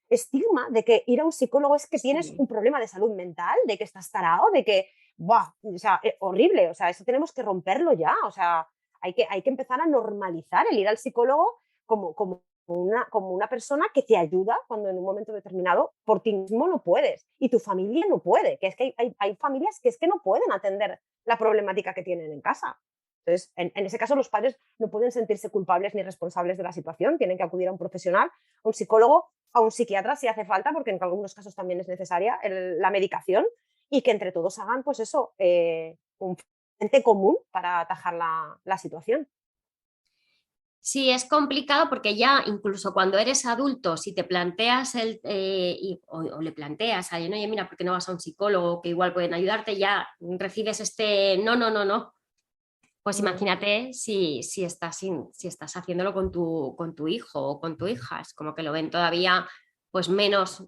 estigma de que ir a un psicólogo es que tienes un problema de salud mental, de que estás tarado, de que, ¡buah! O sea, horrible. O sea, eso tenemos que romperlo ya. O sea, hay que empezar a normalizar el ir al psicólogo como una persona que te ayuda cuando en un momento determinado por ti mismo no puedes y tu familia no puede, que es que hay familias que es que no pueden atender la problemática que tienen en casa. Entonces, en ese caso los padres no pueden sentirse culpables ni responsables de la situación, tienen que acudir a un profesional, a un psicólogo, a un psiquiatra si hace falta, porque en algunos casos también es necesaria la medicación y que entre todos hagan pues eso, un frente común para atajar la situación. Sí, es complicado porque ya incluso cuando eres adulto, si te planteas o le planteas a alguien, oye, mira, ¿por qué no vas a un psicólogo que igual pueden ayudarte? Ya recibes este no. Pues imagínate si estás haciéndolo con tu hijo o con tu hija, es como que lo ven todavía pues menos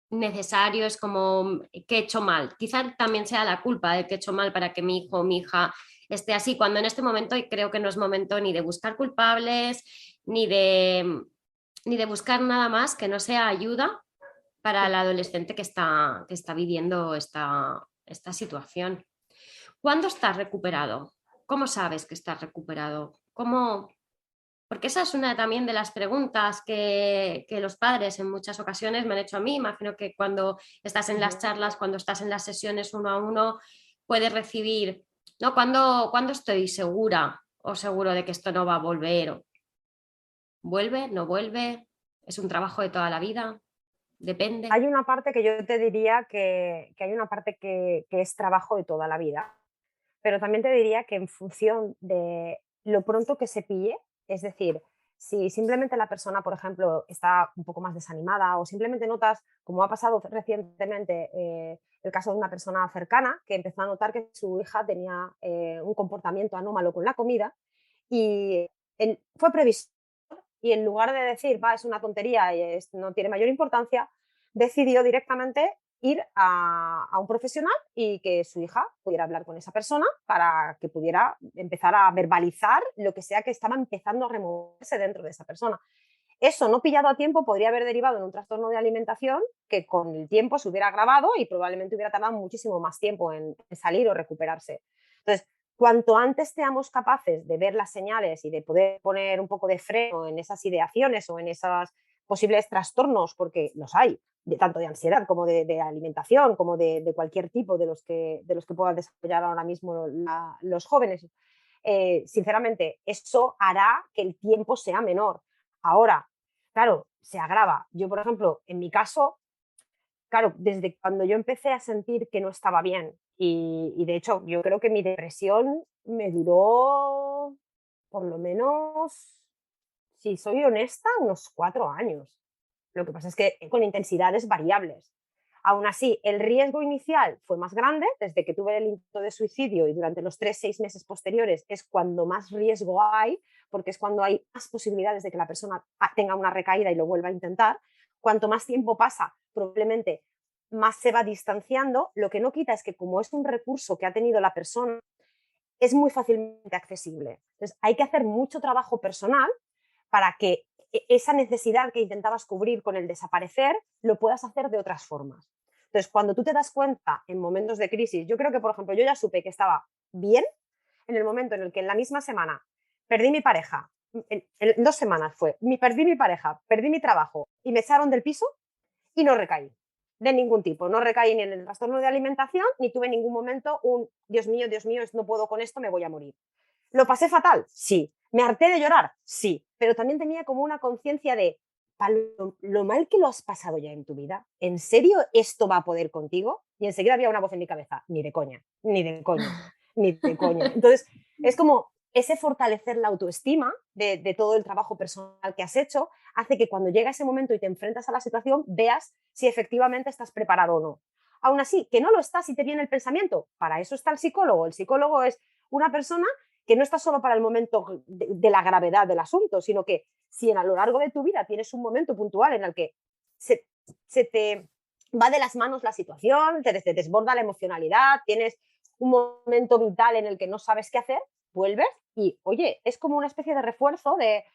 necesario, es como que he hecho mal. Quizá también sea la culpa de que he hecho mal para que mi hijo o mi hija esté así, cuando en este momento creo que no es momento ni de buscar culpables, ni de ni de buscar nada más que no sea ayuda para el adolescente que está viviendo esta situación. ¿Cuándo estás recuperado? ¿Cómo sabes que estás recuperado? ¿Cómo? Porque esa es una también de las preguntas que los padres en muchas ocasiones me han hecho a mí. Imagino que cuando estás en las charlas, cuando estás en las sesiones uno a uno, puedes recibir, ¿no? ¿Cuándo estoy segura o seguro de que esto no va a volver? ¿Vuelve? ¿No vuelve? ¿Es un trabajo de toda la vida? Depende. Hay una parte que yo te diría que hay una parte que es trabajo de toda la vida, pero también te diría que en función de lo pronto que se pille, es decir, si simplemente la persona, por ejemplo, está un poco más desanimada o simplemente notas, como ha pasado recientemente, el caso de una persona cercana que empezó a notar que su hija tenía un comportamiento anómalo con la comida y fue previsto y en lugar de decir, va, es una tontería y no tiene mayor importancia, decidió directamente ir a un profesional y que su hija pudiera hablar con esa persona para que pudiera empezar a verbalizar lo que sea que estaba empezando a removerse dentro de esa persona. Eso no pillado a tiempo podría haber derivado en un trastorno de alimentación que con el tiempo se hubiera agravado y probablemente hubiera tardado muchísimo más tiempo en salir o recuperarse. Entonces, cuanto antes seamos capaces de ver las señales y de poder poner un poco de freno en esas ideaciones o en esos posibles trastornos, porque los hay, tanto de ansiedad como de alimentación, como de cualquier tipo de los que puedan desarrollar ahora mismo los jóvenes, sinceramente, eso hará que el tiempo sea menor. Ahora, claro, se agrava. Yo, por ejemplo, en mi caso, claro, desde cuando yo empecé a sentir que no estaba bien, y de hecho yo creo que mi depresión me duró por lo menos, si soy honesta, unos 4 años. Lo que pasa es que con intensidades variables. Aún así, el riesgo inicial fue más grande, desde que tuve el intento de suicidio y durante los 3, 6 meses posteriores es cuando más riesgo hay, porque es cuando hay más posibilidades de que la persona tenga una recaída y lo vuelva a intentar. Cuanto más tiempo pasa, probablemente más se va distanciando, lo que no quita es que como es un recurso que ha tenido la persona, es muy fácilmente accesible. Entonces, hay que hacer mucho trabajo personal para que esa necesidad que intentabas cubrir con el desaparecer lo puedas hacer de otras formas. Entonces, cuando tú te das cuenta en momentos de crisis, yo creo que, por ejemplo, yo ya supe que estaba bien en el momento en el que en la misma semana perdí mi pareja, en 2 semanas fue, perdí mi pareja, perdí mi trabajo y me echaron del piso y no recaí de ningún tipo. No recaí ni en el trastorno de alimentación, ni tuve en ningún momento un Dios mío, no puedo con esto, me voy a morir. ¿Lo pasé fatal? Sí. ¿Me harté de llorar? Sí. Pero también tenía como una conciencia de lo mal que lo has pasado ya en tu vida. ¿En serio esto va a poder contigo? Y enseguida había una voz en mi cabeza, ni de coña, ni de coña, ni de coña. Entonces, es como ese fortalecer la autoestima de todo el trabajo personal que has hecho, hace que cuando llega ese momento y te enfrentas a la situación, veas si efectivamente estás preparado o no. Aún así, que no lo estás y te viene el pensamiento, para eso está el psicólogo. El psicólogo es una persona que no está solo para el momento de la gravedad del asunto, sino que si a lo largo de tu vida tienes un momento puntual en el que se te va de las manos la situación, te desborda la emocionalidad, tienes un momento vital en el que no sabes qué hacer, vuelves y, oye, es como una especie de refuerzo, de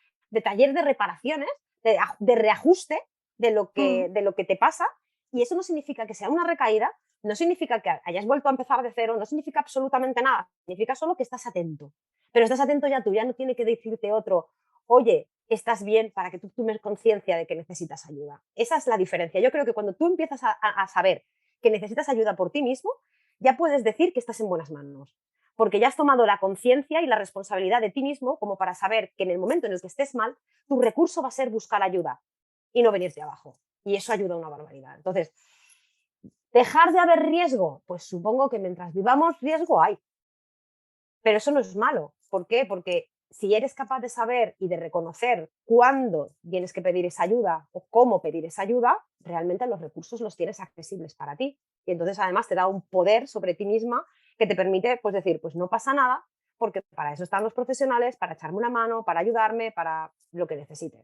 taller de reparaciones, de reajuste de lo que te pasa, y eso no significa que sea una recaída, no significa que hayas vuelto a empezar de cero, no significa absolutamente nada, significa solo que estás atento. Pero estás atento ya tú, ya no tiene que decirte otro, oye, estás bien, para que tú tomes conciencia de que necesitas ayuda. Esa es la diferencia. Yo creo que cuando tú empiezas a saber que necesitas ayuda por ti mismo, ya puedes decir que estás en buenas manos. Porque ya has tomado la conciencia y la responsabilidad de ti mismo como para saber que en el momento en el que estés mal, tu recurso va a ser buscar ayuda y no venirte abajo. Y eso ayuda una barbaridad. Entonces, ¿dejar de haber riesgo? Pues supongo que mientras vivamos riesgo hay. Pero eso no es malo. ¿Por qué? Porque si eres capaz de saber y de reconocer cuándo tienes que pedir esa ayuda o cómo pedir esa ayuda, realmente los recursos los tienes accesibles para ti. Y entonces además te da un poder sobre ti misma que te permite pues, decir, pues no pasa nada, porque para eso están los profesionales, para echarme una mano, para ayudarme, para lo que necesite.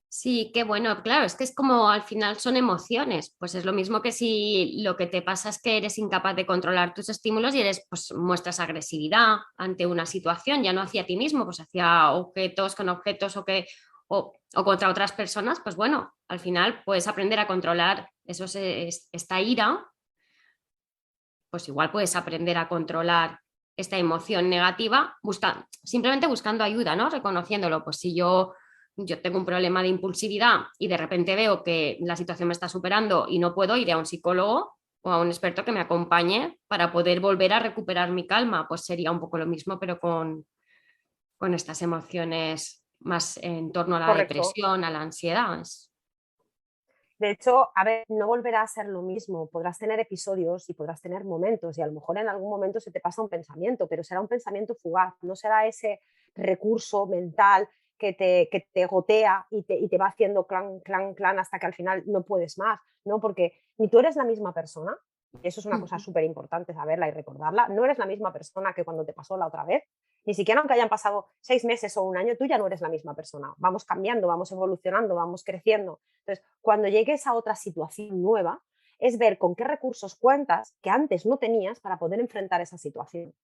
Sí, qué bueno, claro, es que es como al final son emociones, pues es lo mismo que si lo que te pasa es que eres incapaz de controlar tus estímulos y eres, pues muestras agresividad ante una situación, ya no hacia ti mismo, pues hacia objetos con objetos o contra otras personas, pues bueno, al final puedes aprender a controlar esta ira, pues igual puedes aprender a controlar esta emoción negativa simplemente buscando ayuda, ¿no? Reconociéndolo, pues si yo tengo un problema de impulsividad y de repente veo que la situación me está superando y no puedo, ir a un psicólogo o a un experto que me acompañe para poder volver a recuperar mi calma, pues sería un poco lo mismo, pero con estas emociones más en torno a la Correcto. depresión, a la ansiedad. De hecho, a ver, no volverá a ser lo mismo. Podrás tener episodios y podrás tener momentos y a lo mejor en algún momento se te pasa un pensamiento, pero será un pensamiento fugaz, no será ese recurso mental que te gotea y te va haciendo clan, clan, clan hasta que al final no puedes más, ¿no? Porque ni tú eres la misma persona, y eso es una cosa súper importante saberla y recordarla, no eres la misma persona que cuando te pasó la otra vez, ni siquiera aunque hayan pasado 6 meses o un año, tú ya no eres la misma persona. Vamos cambiando, vamos evolucionando, vamos creciendo. Entonces, cuando llegues a otra situación nueva, es ver con qué recursos cuentas que antes no tenías para poder enfrentar esa situación.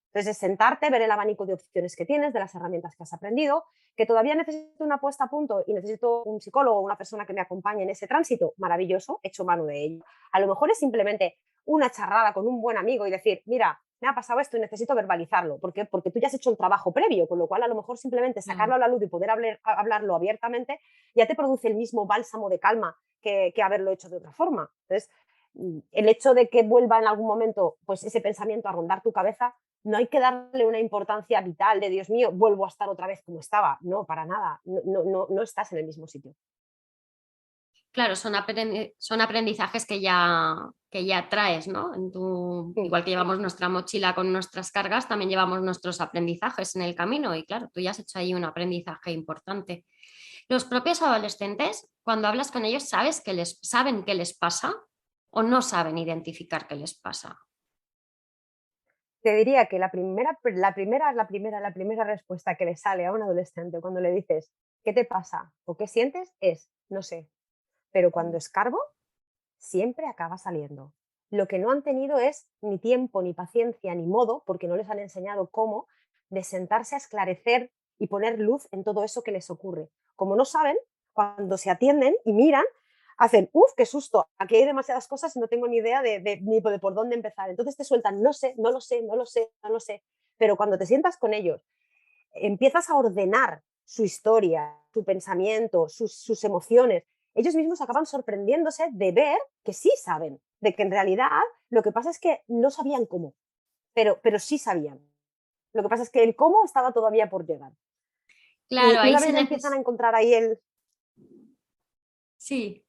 Entonces, es sentarte, ver el abanico de opciones que tienes, de las herramientas que has aprendido, que todavía necesito una puesta a punto y necesito un psicólogo o una persona que me acompañe en ese tránsito, maravilloso, echo mano de ello. A lo mejor es simplemente una charrada con un buen amigo y decir, mira, me ha pasado esto y necesito verbalizarlo. ¿Por qué? Porque tú ya has hecho un trabajo previo, con lo cual a lo mejor simplemente sacarlo a la luz y poder hablarlo abiertamente ya te produce el mismo bálsamo de calma que haberlo hecho de otra forma. Entonces, el hecho de que vuelva en algún momento pues, ese pensamiento a rondar tu cabeza, no hay que darle una importancia vital de Dios mío, vuelvo a estar otra vez como estaba. No, para nada. No estás en el mismo sitio. Claro, son aprendizajes que ya traes, ¿no? Mm. Igual que llevamos nuestra mochila con nuestras cargas, también llevamos nuestros aprendizajes en el camino y claro, tú ya has hecho ahí un aprendizaje importante. Los propios adolescentes, cuando hablas con ellos, ¿saben qué les pasa o no saben identificar qué les pasa? Te diría que la primera respuesta que le sale a un adolescente cuando le dices, ¿qué te pasa o qué sientes? Es, no sé. Pero cuando escarbo, siempre acaba saliendo. Lo que no han tenido es ni tiempo, ni paciencia, ni modo, porque no les han enseñado cómo, de sentarse a esclarecer y poner luz en todo eso que les ocurre. Como no saben, cuando se atienden y miran, hacen, uff, qué susto, aquí hay demasiadas cosas y no tengo ni idea ni de por dónde empezar. Entonces te sueltan, no sé, no lo sé, no lo sé, no lo sé. Pero cuando te sientas con ellos, empiezas a ordenar su historia, su pensamiento, sus emociones, ellos mismos acaban sorprendiéndose de ver que sí saben, de que en realidad lo que pasa es que no sabían cómo, pero sí sabían. Lo que pasa es que el cómo estaba todavía por llegar. Claro, Y ahí una se vez empiezan a necesita. encontrar ahí Sí,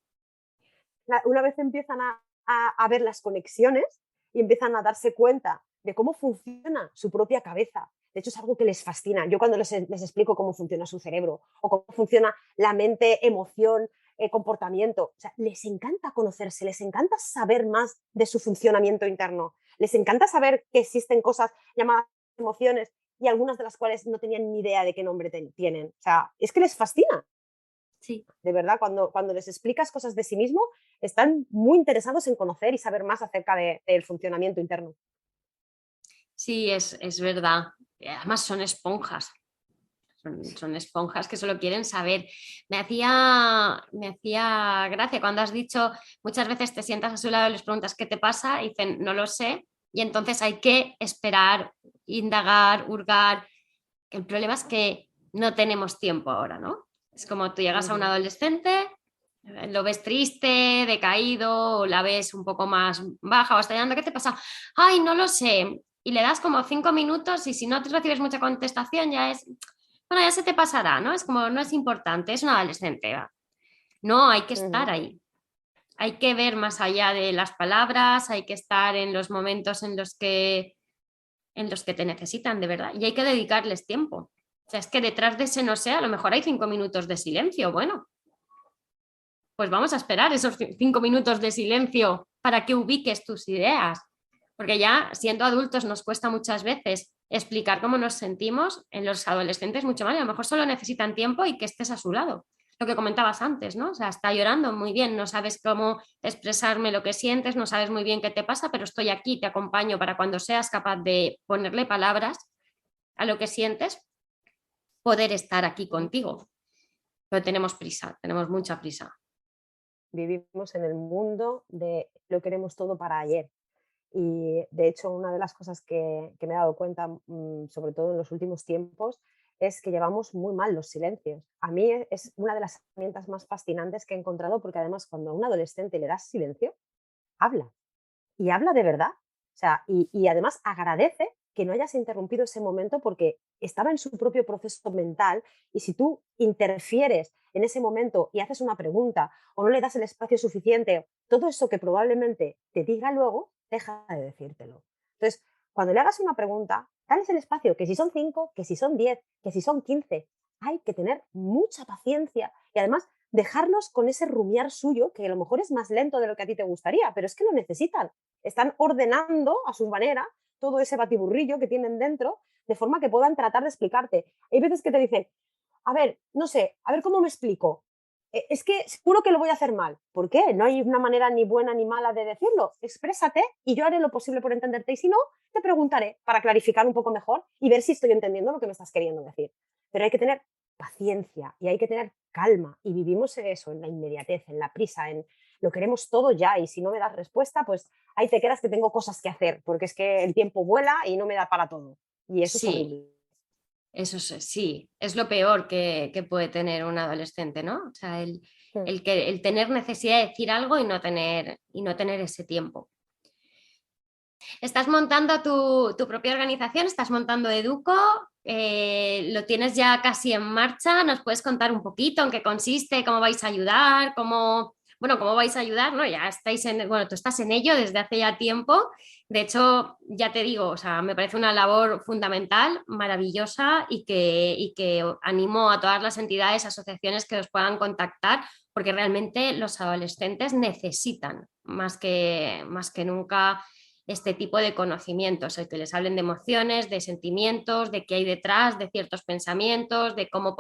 una vez empiezan a ver las conexiones y empiezan a darse cuenta de cómo funciona su propia cabeza. De hecho, es algo que les fascina. Yo cuando les explico cómo funciona su cerebro o cómo funciona la mente, emoción, comportamiento, o sea, les encanta conocerse, les encanta saber más de su funcionamiento interno, les encanta saber que existen cosas llamadas emociones y algunas de las cuales no tenían ni idea de qué nombre tienen. O sea, es que les fascina. sí. De verdad, cuando les explicas cosas de sí mismo, están muy interesados en conocer y saber más acerca del funcionamiento interno. Sí, es verdad. Además son esponjas. Son esponjas que solo quieren saber. Me hacía gracia cuando has dicho, muchas veces te sientas a su lado y les preguntas qué te pasa y dicen, no lo sé. Y entonces hay que esperar, indagar, hurgar. El problema es que no tenemos tiempo ahora, ¿no? Es como tú llegas a un Ujú. adolescente, lo ves triste, decaído, o la ves un poco más baja o hasta llorando, ¿qué te pasa? Ay, no lo sé. Y le das como 5 minutos y si no te recibes mucha contestación ya es, bueno, ya se te pasará, ¿no? Es como, no es importante, es un adolescente. ¿Va? No, hay que estar Ujú. ahí. Hay que ver más allá de las palabras, hay que estar en los momentos en los que te necesitan, de verdad. Y hay que dedicarles tiempo. O sea, es que detrás de ese no sé, a lo mejor hay 5 minutos de silencio. Bueno, pues vamos a esperar esos 5 minutos de silencio para que ubiques tus ideas. Porque ya siendo adultos nos cuesta muchas veces explicar cómo nos sentimos, en los adolescentes mucho más, y a lo mejor solo necesitan tiempo y que estés a su lado. Lo que comentabas antes, ¿no? O sea, está llorando muy bien, no sabes cómo expresarme lo que sientes, no sabes muy bien qué te pasa, pero estoy aquí, te acompaño para cuando seas capaz de ponerle palabras a lo que sientes, poder estar aquí contigo. pero tenemos prisa, tenemos mucha prisa. Vivimos en el mundo de lo queremos todo para ayer. Y de hecho, una de las cosas que me he dado cuenta, sobre todo en los últimos tiempos, es que llevamos muy mal los silencios. A mí es una de las herramientas más fascinantes que he encontrado porque además cuando a un adolescente le das silencio, habla y habla de verdad. O sea, y además agradece que no hayas interrumpido ese momento porque estaba en su propio proceso mental y si tú interfieres en ese momento y haces una pregunta o no le das el espacio suficiente, todo eso que probablemente te diga luego, deja de decírtelo. Entonces, cuando le hagas una pregunta, dale el espacio, que si son 5, que si son 10, que si son 15, hay que tener mucha paciencia y además dejarlos con ese rumiar suyo, que a lo mejor es más lento de lo que a ti te gustaría, pero es que lo necesitan. Están ordenando a su manera todo ese batiburrillo que tienen dentro, de forma que puedan tratar de explicarte. Hay veces que te dicen, a ver, no sé, a ver cómo me explico. Es que seguro que lo voy a hacer mal. ¿Por qué? No hay una manera ni buena ni mala de decirlo. Exprésate y yo haré lo posible por entenderte. Y si no, te preguntaré para clarificar un poco mejor y ver si estoy entendiendo lo que me estás queriendo decir. Pero hay que tener paciencia y hay que tener calma. Y vivimos en eso, en la inmediatez, en la prisa, en lo queremos todo ya. Y si no me das respuesta, pues ahí te quedas que tengo cosas que hacer, porque es que el tiempo vuela y no me da para todo. Y eso es Sí, horrible. eso sí, es lo peor que puede tener un adolescente, ¿no? O sea, Mm. el tener necesidad de decir algo y no tener ese tiempo. ¿Estás montando tu propia organización? ¿Estás montando Educo? ¿Lo tienes ya casi en marcha? ¿Nos puedes contar un poquito en qué consiste? ¿Cómo vais a ayudar? ¿Cómo vais a ayudar? ¿No? Ya estáis bueno, tú estás en ello desde hace ya tiempo. De hecho, ya te digo, o sea, me parece una labor fundamental, maravillosa y que animo a todas las entidades, asociaciones que os puedan contactar, porque realmente los adolescentes necesitan más que nunca este tipo de conocimientos, el que les hablen de emociones, de sentimientos, de qué hay detrás de ciertos pensamientos, de cómo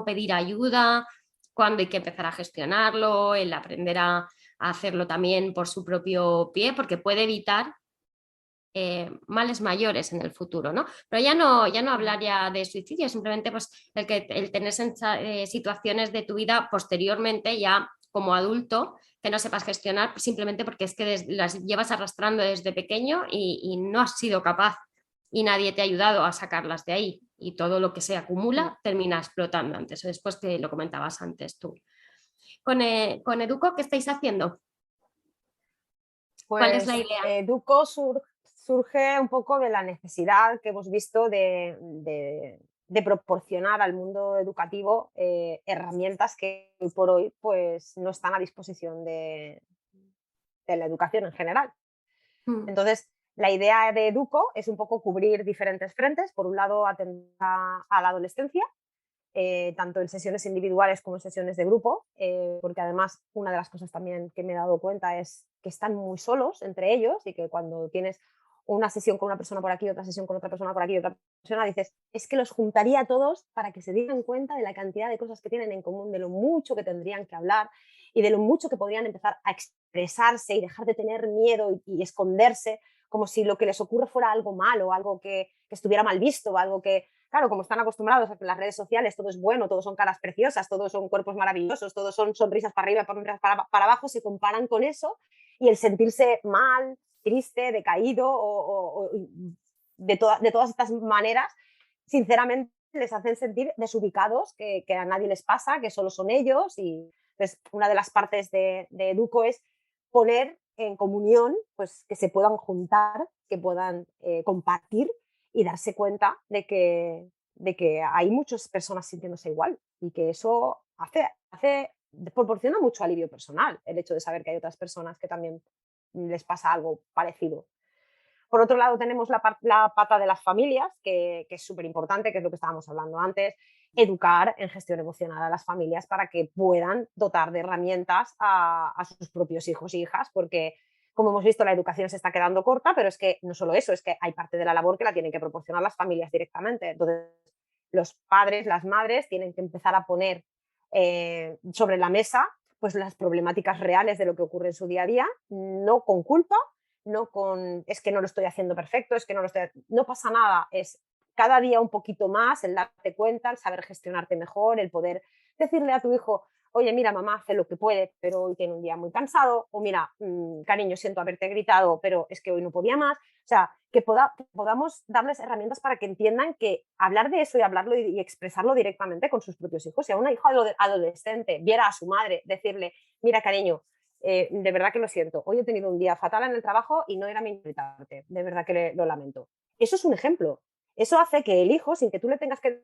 pedir ayuda, cuándo hay que empezar a gestionarlo, el aprender a hacerlo también por su propio pie, porque puede evitar males mayores en el futuro, ¿no? Pero ya no hablar ya de suicidio, simplemente pues el tener situaciones de tu vida posteriormente ya como adulto que no sepas gestionar simplemente porque es que las llevas arrastrando desde pequeño y no has sido capaz y nadie te ha ayudado a sacarlas de ahí y todo lo que se Mm. acumula termina explotando antes o después, que lo comentabas antes tú. Con Educo, ¿qué estáis haciendo? ¿Cuál es la Pues idea? surge un poco de la necesidad que hemos visto de proporcionar al mundo educativo herramientas que hoy por hoy pues, no están a disposición de la educación en general. Mm, Entonces, la idea de Educo es un poco cubrir diferentes frentes. Por un lado, atender a la adolescencia, tanto en sesiones individuales como en sesiones de grupo, porque además una de las cosas también que me he dado cuenta es que están muy solos entre ellos y que cuando tienes una sesión con una persona por aquí, otra sesión con otra persona por aquí, otra persona, dices, es que los juntaría a todos para que se dieran cuenta de la cantidad de cosas que tienen en común, de lo mucho que tendrían que hablar y de lo mucho que podrían empezar a expresarse y dejar de tener miedo y esconderse como si lo que les ocurre fuera algo malo, algo que estuviera mal visto, algo que, claro, como están acostumbrados a que en las redes sociales todo es bueno, todos son caras preciosas, todos son cuerpos maravillosos, todos son sonrisas para arriba, sonrisas para abajo, se comparan con eso y el sentirse mal, triste, decaído o de todas estas maneras, sinceramente les hacen sentir desubicados, que a nadie les pasa, que solo son ellos. Y entonces, una de las partes de Educo es poner en comunión, pues que se puedan juntar, que puedan compartir y darse cuenta de que hay muchas personas sintiéndose igual y que eso proporciona mucho alivio personal, el hecho de saber que hay otras personas que también les pasa algo parecido. Por otro lado, tenemos la pata de las familias, que es súper importante, que es lo que estábamos hablando antes, educar en gestión emocional a las familias para que puedan dotar de herramientas a sus propios hijos e hijas, porque como hemos visto, la educación se está quedando corta, pero es que no solo eso, es que hay parte de la labor que la tienen que proporcionar las familias directamente. Entonces, los padres, las madres tienen que empezar a poner sobre la mesa pues las problemáticas reales de lo que ocurre en su día a día, no con culpa, no con es que no lo estoy haciendo perfecto, es que no lo estoy, no pasa nada, es cada día un poquito más el darte cuenta, el saber gestionarte mejor, el poder decirle a tu hijo, oye, mira, mamá hace lo que puede, pero hoy tiene un día muy cansado, o mira, cariño, siento haberte gritado, pero es que hoy no podía más. O sea, que podamos darles herramientas para que entiendan que hablar de eso y hablarlo y expresarlo directamente con sus propios hijos. Si a una hija adolescente viera a su madre decirle, mira, cariño, de verdad que lo siento, hoy he tenido un día fatal en el trabajo y no era mi gritarte, de verdad que lo lamento. Eso es un ejemplo. Eso hace que el hijo, sin que tú le tengas que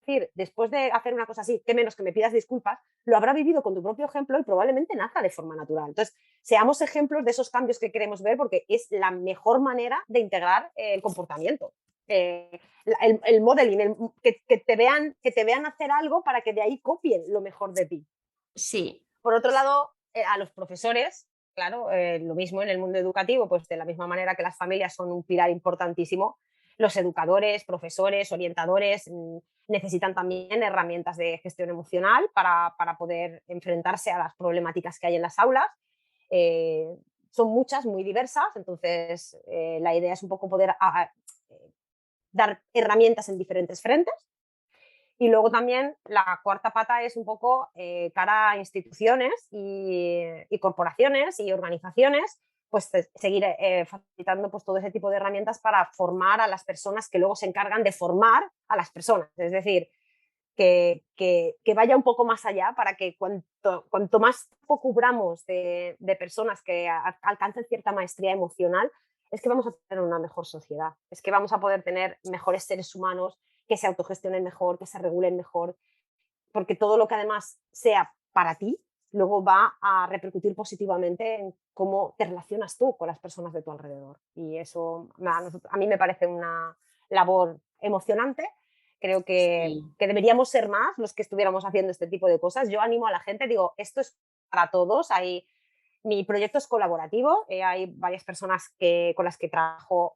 decir, después de hacer una cosa así, que menos que me pidas disculpas, lo habrá vivido con tu propio ejemplo y probablemente nazca de forma natural. Entonces, seamos ejemplos de esos cambios que queremos ver porque es la mejor manera de integrar el comportamiento. El modeling, que te vean hacer algo para que de ahí copien lo mejor de ti. Sí. Por otro lado, a los profesores, claro, lo mismo en el mundo educativo, pues de la misma manera que las familias son un pilar importantísimo, los educadores, profesores, orientadores necesitan también herramientas de gestión emocional para poder enfrentarse a las problemáticas que hay en las aulas. Eh, Son muchas, muy diversas, entonces la idea es un poco poder dar herramientas en diferentes frentes. Y luego también la cuarta pata es un poco cara a instituciones y corporaciones y organizaciones, pues seguir facilitando pues, todo ese tipo de herramientas para formar a las personas que luego se encargan de formar a las personas. Es decir, que vaya un poco más allá para que cuanto más tiempo cubramos de personas que alcancen cierta maestría emocional, es que vamos a tener una mejor sociedad, es que vamos a poder tener mejores seres humanos que se autogestionen mejor, que se regulen mejor, porque todo lo que además sea para ti, luego va a repercutir positivamente en cómo te relacionas tú con las personas de tu alrededor. Y eso a mí me parece una labor emocionante. Creo Sí. que deberíamos ser más los que estuviéramos haciendo este tipo de cosas. Yo animo a la gente, digo, esto es para todos. Mi proyecto es colaborativo, hay varias personas con las que trabajo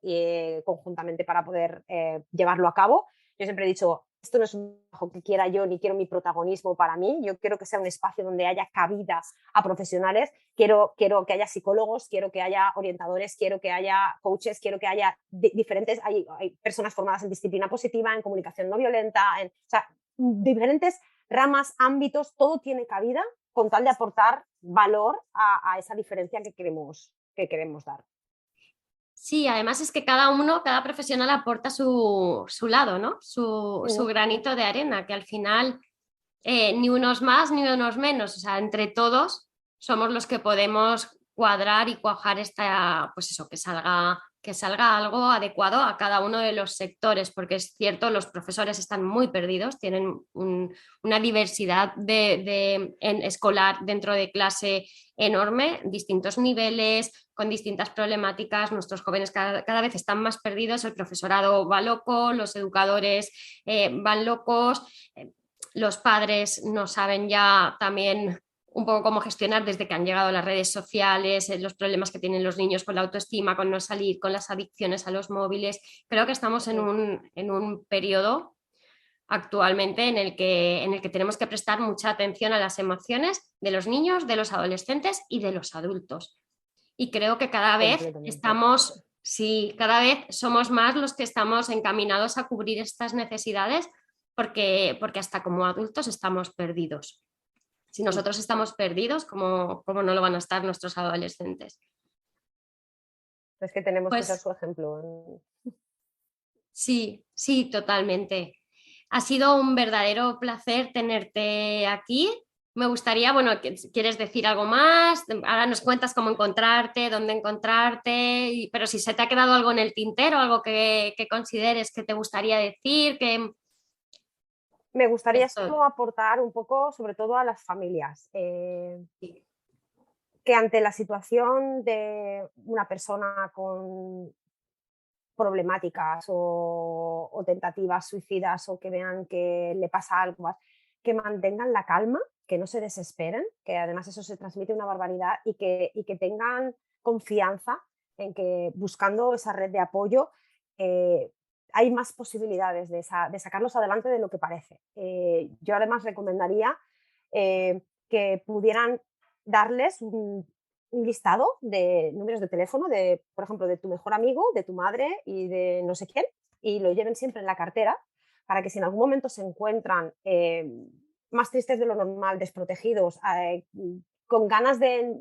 conjuntamente para poder llevarlo a cabo. Yo siempre he dicho, esto no es un trabajo que quiera yo ni quiero mi protagonismo para mí, yo quiero que sea un espacio donde haya cabida a profesionales, quiero que haya psicólogos, quiero que haya orientadores, quiero que haya coaches, quiero que haya diferentes, hay personas formadas en disciplina positiva, en comunicación no violenta, o sea, diferentes ramas, ámbitos, todo tiene cabida con tal de aportar valor a esa diferencia que queremos dar. Sí, además es que cada uno, cada profesional aporta su lado, ¿no? Su granito de arena, que al final ni unos más ni unos menos, o sea, entre todos somos los que podemos cuadrar y cuajar esta, pues eso, que salga algo adecuado a cada uno de los sectores, porque es cierto, los profesores están muy perdidos, tienen una diversidad en escolar dentro de clase enorme, distintos niveles, con distintas problemáticas, nuestros jóvenes cada vez están más perdidos, el profesorado va loco, los educadores van locos, los padres no saben ya también un poco cómo gestionar desde que han llegado las redes sociales, los problemas que tienen los niños con la autoestima, con no salir, con las adicciones a los móviles. Creo que estamos en un periodo actualmente en el que tenemos que prestar mucha atención a las emociones de los niños, de los adolescentes y de los adultos. Y creo que cada vez estamos, sí, cada vez somos más los que estamos encaminados a cubrir estas necesidades porque hasta como adultos estamos perdidos. Si nosotros estamos perdidos, ¿cómo no lo van a estar nuestros adolescentes? Es que tenemos que ser Pues su ejemplo. sí, sí, totalmente. Ha sido un verdadero placer tenerte aquí. Me gustaría, bueno, ¿quieres decir algo más? Ahora nos cuentas cómo encontrarte, dónde encontrarte, pero si se te ha quedado algo en el tintero, algo que consideres que te gustaría decir, que Me gustaría esto, solo aportar un poco, sobre todo a las familias, sí, que ante la situación de una persona con problemáticas o tentativas suicidas o que vean que le pasa algo más, que mantengan la calma, que no se desesperen, que además eso se transmite una barbaridad y que tengan confianza en que buscando esa red de apoyo hay más posibilidades de sacarlos adelante de lo que parece. Yo además recomendaría que pudieran darles un listado de números de teléfono, de, por ejemplo, de tu mejor amigo, de tu madre y de no sé quién, y lo lleven siempre en la cartera para que si en algún momento se encuentran más tristes de lo normal, desprotegidos, con ganas de,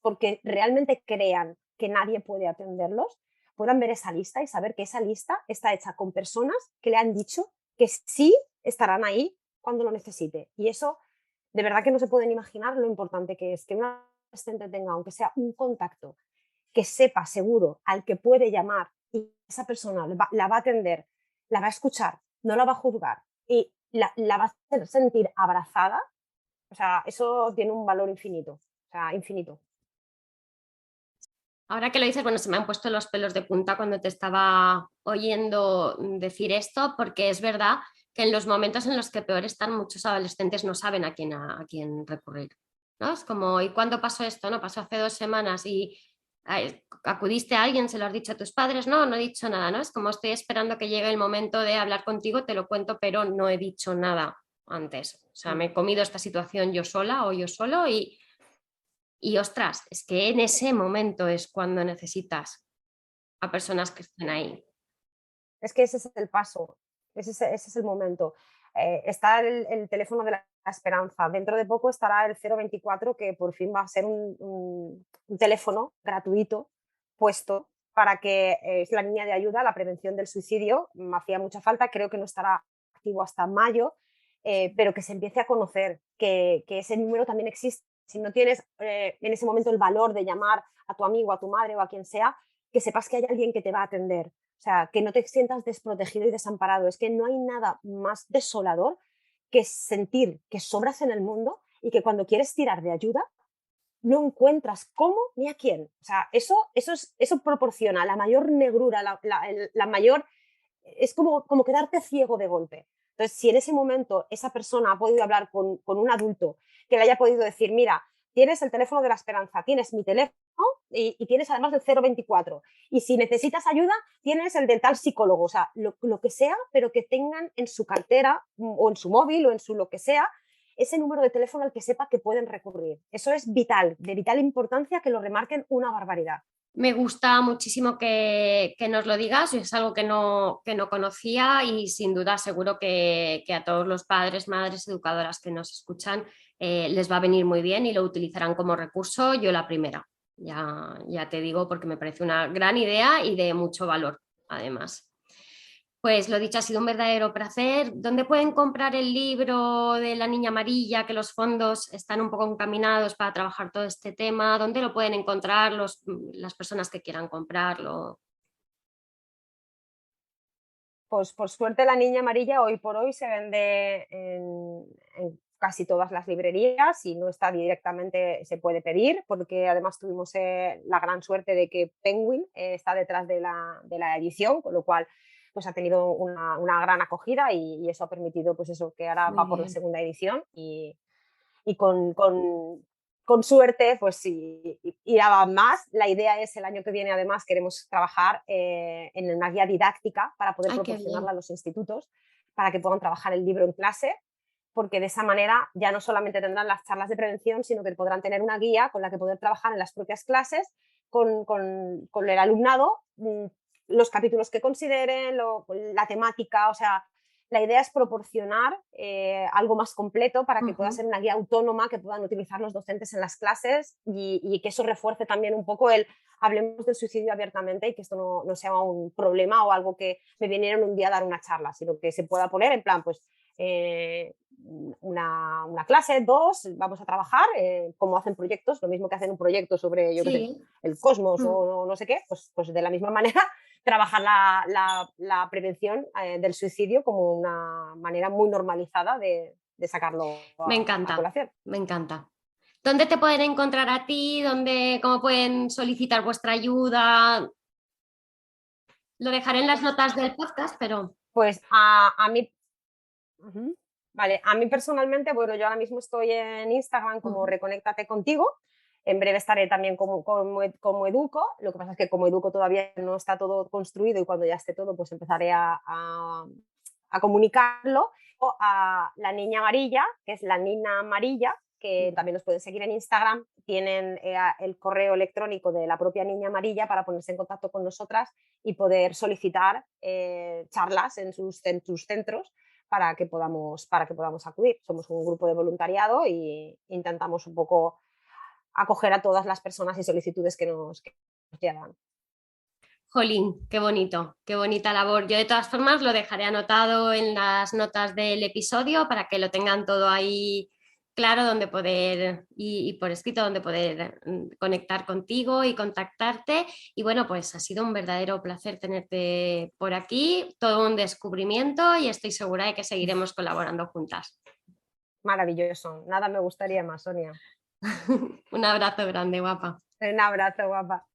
porque realmente crean que nadie puede atenderlos, puedan ver esa lista y saber que esa lista está hecha con personas que le han dicho que sí estarán ahí cuando lo necesite. Y eso, de verdad que no se pueden imaginar lo importante que es que un adolescente tenga, aunque sea un contacto, que sepa seguro al que puede llamar y esa persona la va a atender, la va a escuchar, no la va a juzgar y la va a hacer sentir abrazada. O sea, eso tiene un valor infinito, o sea, infinito. Ahora que lo dices, bueno, se me han puesto los pelos de punta cuando te estaba oyendo decir esto, porque es verdad que en los momentos en los que peor están, muchos adolescentes no saben a quién recurrir, ¿no? Es como, ¿y cuándo pasó esto? ¿No? Pasó hace 2 semanas y acudiste a alguien, se lo has dicho a tus padres, no, no he dicho nada, ¿no? Es como estoy esperando que llegue el momento de hablar contigo, te lo cuento, pero no he dicho nada antes. O sea, me he comido esta situación yo sola o yo solo y ostras, es que en ese momento es cuando necesitas a personas que estén ahí. Es que ese es el paso, ese es el momento. Está el teléfono de la esperanza. Dentro de poco estará el 024, que por fin va a ser un teléfono gratuito puesto para que es la línea de ayuda a la prevención del suicidio. Me hacía mucha falta, creo que no estará activo hasta mayo, pero que se empiece a conocer que ese número también existe. Si no tienes en ese momento el valor de llamar a tu amigo, a tu madre o a quien sea, que sepas que hay alguien que te va a atender. O sea, que no te sientas desprotegido y desamparado. Es que no hay nada más desolador que sentir que sobras en el mundo y que cuando quieres tirar de ayuda no encuentras cómo ni a quién. O sea, eso proporciona la mayor negrura, la mayor... Es como quedarte ciego de golpe. Entonces, si en ese momento esa persona ha podido hablar con un adulto que le haya podido decir, mira, tienes el teléfono de la esperanza, tienes mi teléfono y tienes además el 024. Y si necesitas ayuda, tienes el del tal psicólogo. O sea, lo que sea, pero que tengan en su cartera o en su móvil o en su lo que sea, ese número de teléfono al que sepa que pueden recurrir. Eso es vital, de vital importancia que lo remarquen una barbaridad. Me gusta muchísimo que nos lo digas, es algo que no conocía y sin duda seguro que a todos los padres, madres, educadoras que nos escuchan les va a venir muy bien y lo utilizarán como recurso. Yo la primera, ya te digo, porque me parece una gran idea y de mucho valor, además. Pues lo dicho, ha sido un verdadero placer. ¿Dónde pueden comprar el libro de la Niña Amarilla? Que los fondos están un poco encaminados para trabajar todo este tema. ¿Dónde lo pueden encontrar las personas que quieran comprarlo? Pues por suerte la Niña Amarilla hoy por hoy se vende en casi todas las librerías y no está directamente, se puede pedir, porque además tuvimos la gran suerte de que Penguin está detrás de la edición, con lo cual pues ha tenido una gran acogida y eso ha permitido pues eso, que ahora Muy va por la bien. segunda edición y con suerte, pues sí, irá más. La idea es el año que viene, además, queremos trabajar en una guía didáctica para poder Ay, qué proporcionarla bien. a los institutos, para que puedan trabajar el libro en clase, porque de esa manera ya no solamente tendrán las charlas de prevención, sino que podrán tener una guía con la que poder trabajar en las propias clases con el alumnado, los capítulos que consideren, la temática, o sea, la idea es proporcionar algo más completo para que pueda Ujú. ser una guía autónoma que puedan utilizar los docentes en las clases y que eso refuerce también un poco el hablemos del suicidio abiertamente y que esto no sea un problema o algo que me vinieron un día a dar una charla, sino que se pueda poner en plan, pues eh, una clase, dos, vamos a trabajar, como hacen proyectos, lo mismo que hacen un proyecto sobre, yo qué sé, Sí. el cosmos Mm. o no sé qué, pues de la misma manera trabajar la prevención del suicidio como una manera muy normalizada de sacarlo Me a encanta, colación. me encanta. ¿Dónde te pueden encontrar a ti? ¿Cómo pueden solicitar vuestra ayuda? Lo dejaré en las Pues, notas del podcast, pero... pues a mí, ujú, vale, a mí personalmente, bueno, yo ahora mismo estoy en Instagram como Ujú. Reconéctate contigo. En breve estaré también como Educo. Lo que pasa es que como Educo todavía no está todo construido y cuando ya esté todo, pues empezaré a comunicarlo. O a la Niña Amarilla, que es la Nina Amarilla, que también los pueden seguir en Instagram. Tienen el correo electrónico de la propia Niña Amarilla para ponerse en contacto con nosotras y poder solicitar charlas en sus centros para que podamos acudir. Somos un grupo de voluntariado y intentamos un poco acoger a todas las personas y solicitudes que nos llegan. Jolín, qué bonito, qué bonita labor. Yo de todas formas lo dejaré anotado en las notas del episodio para que lo tengan todo ahí claro donde poder y por escrito donde poder conectar contigo y contactarte. Y bueno, pues ha sido un verdadero placer tenerte por aquí, todo un descubrimiento y estoy segura de que seguiremos colaborando juntas. Maravilloso. Nada me gustaría más, Sonia. Un abrazo grande, guapa. Un abrazo, guapa.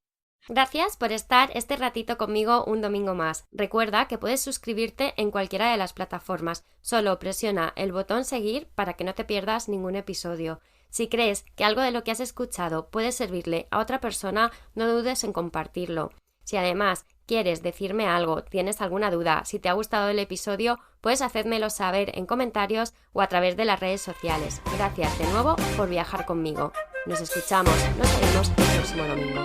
Gracias por estar este ratito conmigo un domingo más. Recuerda que puedes suscribirte en cualquiera de las plataformas. Solo presiona el botón seguir para que no te pierdas ningún episodio. Si crees que algo de lo que has escuchado puede servirle a otra persona, no dudes en compartirlo. Si además quieres decirme algo, tienes alguna duda, si te ha gustado el episodio, puedes hacérmelo saber en comentarios o a través de las redes sociales. Gracias de nuevo por viajar conmigo. Nos escuchamos, nos vemos el próximo domingo.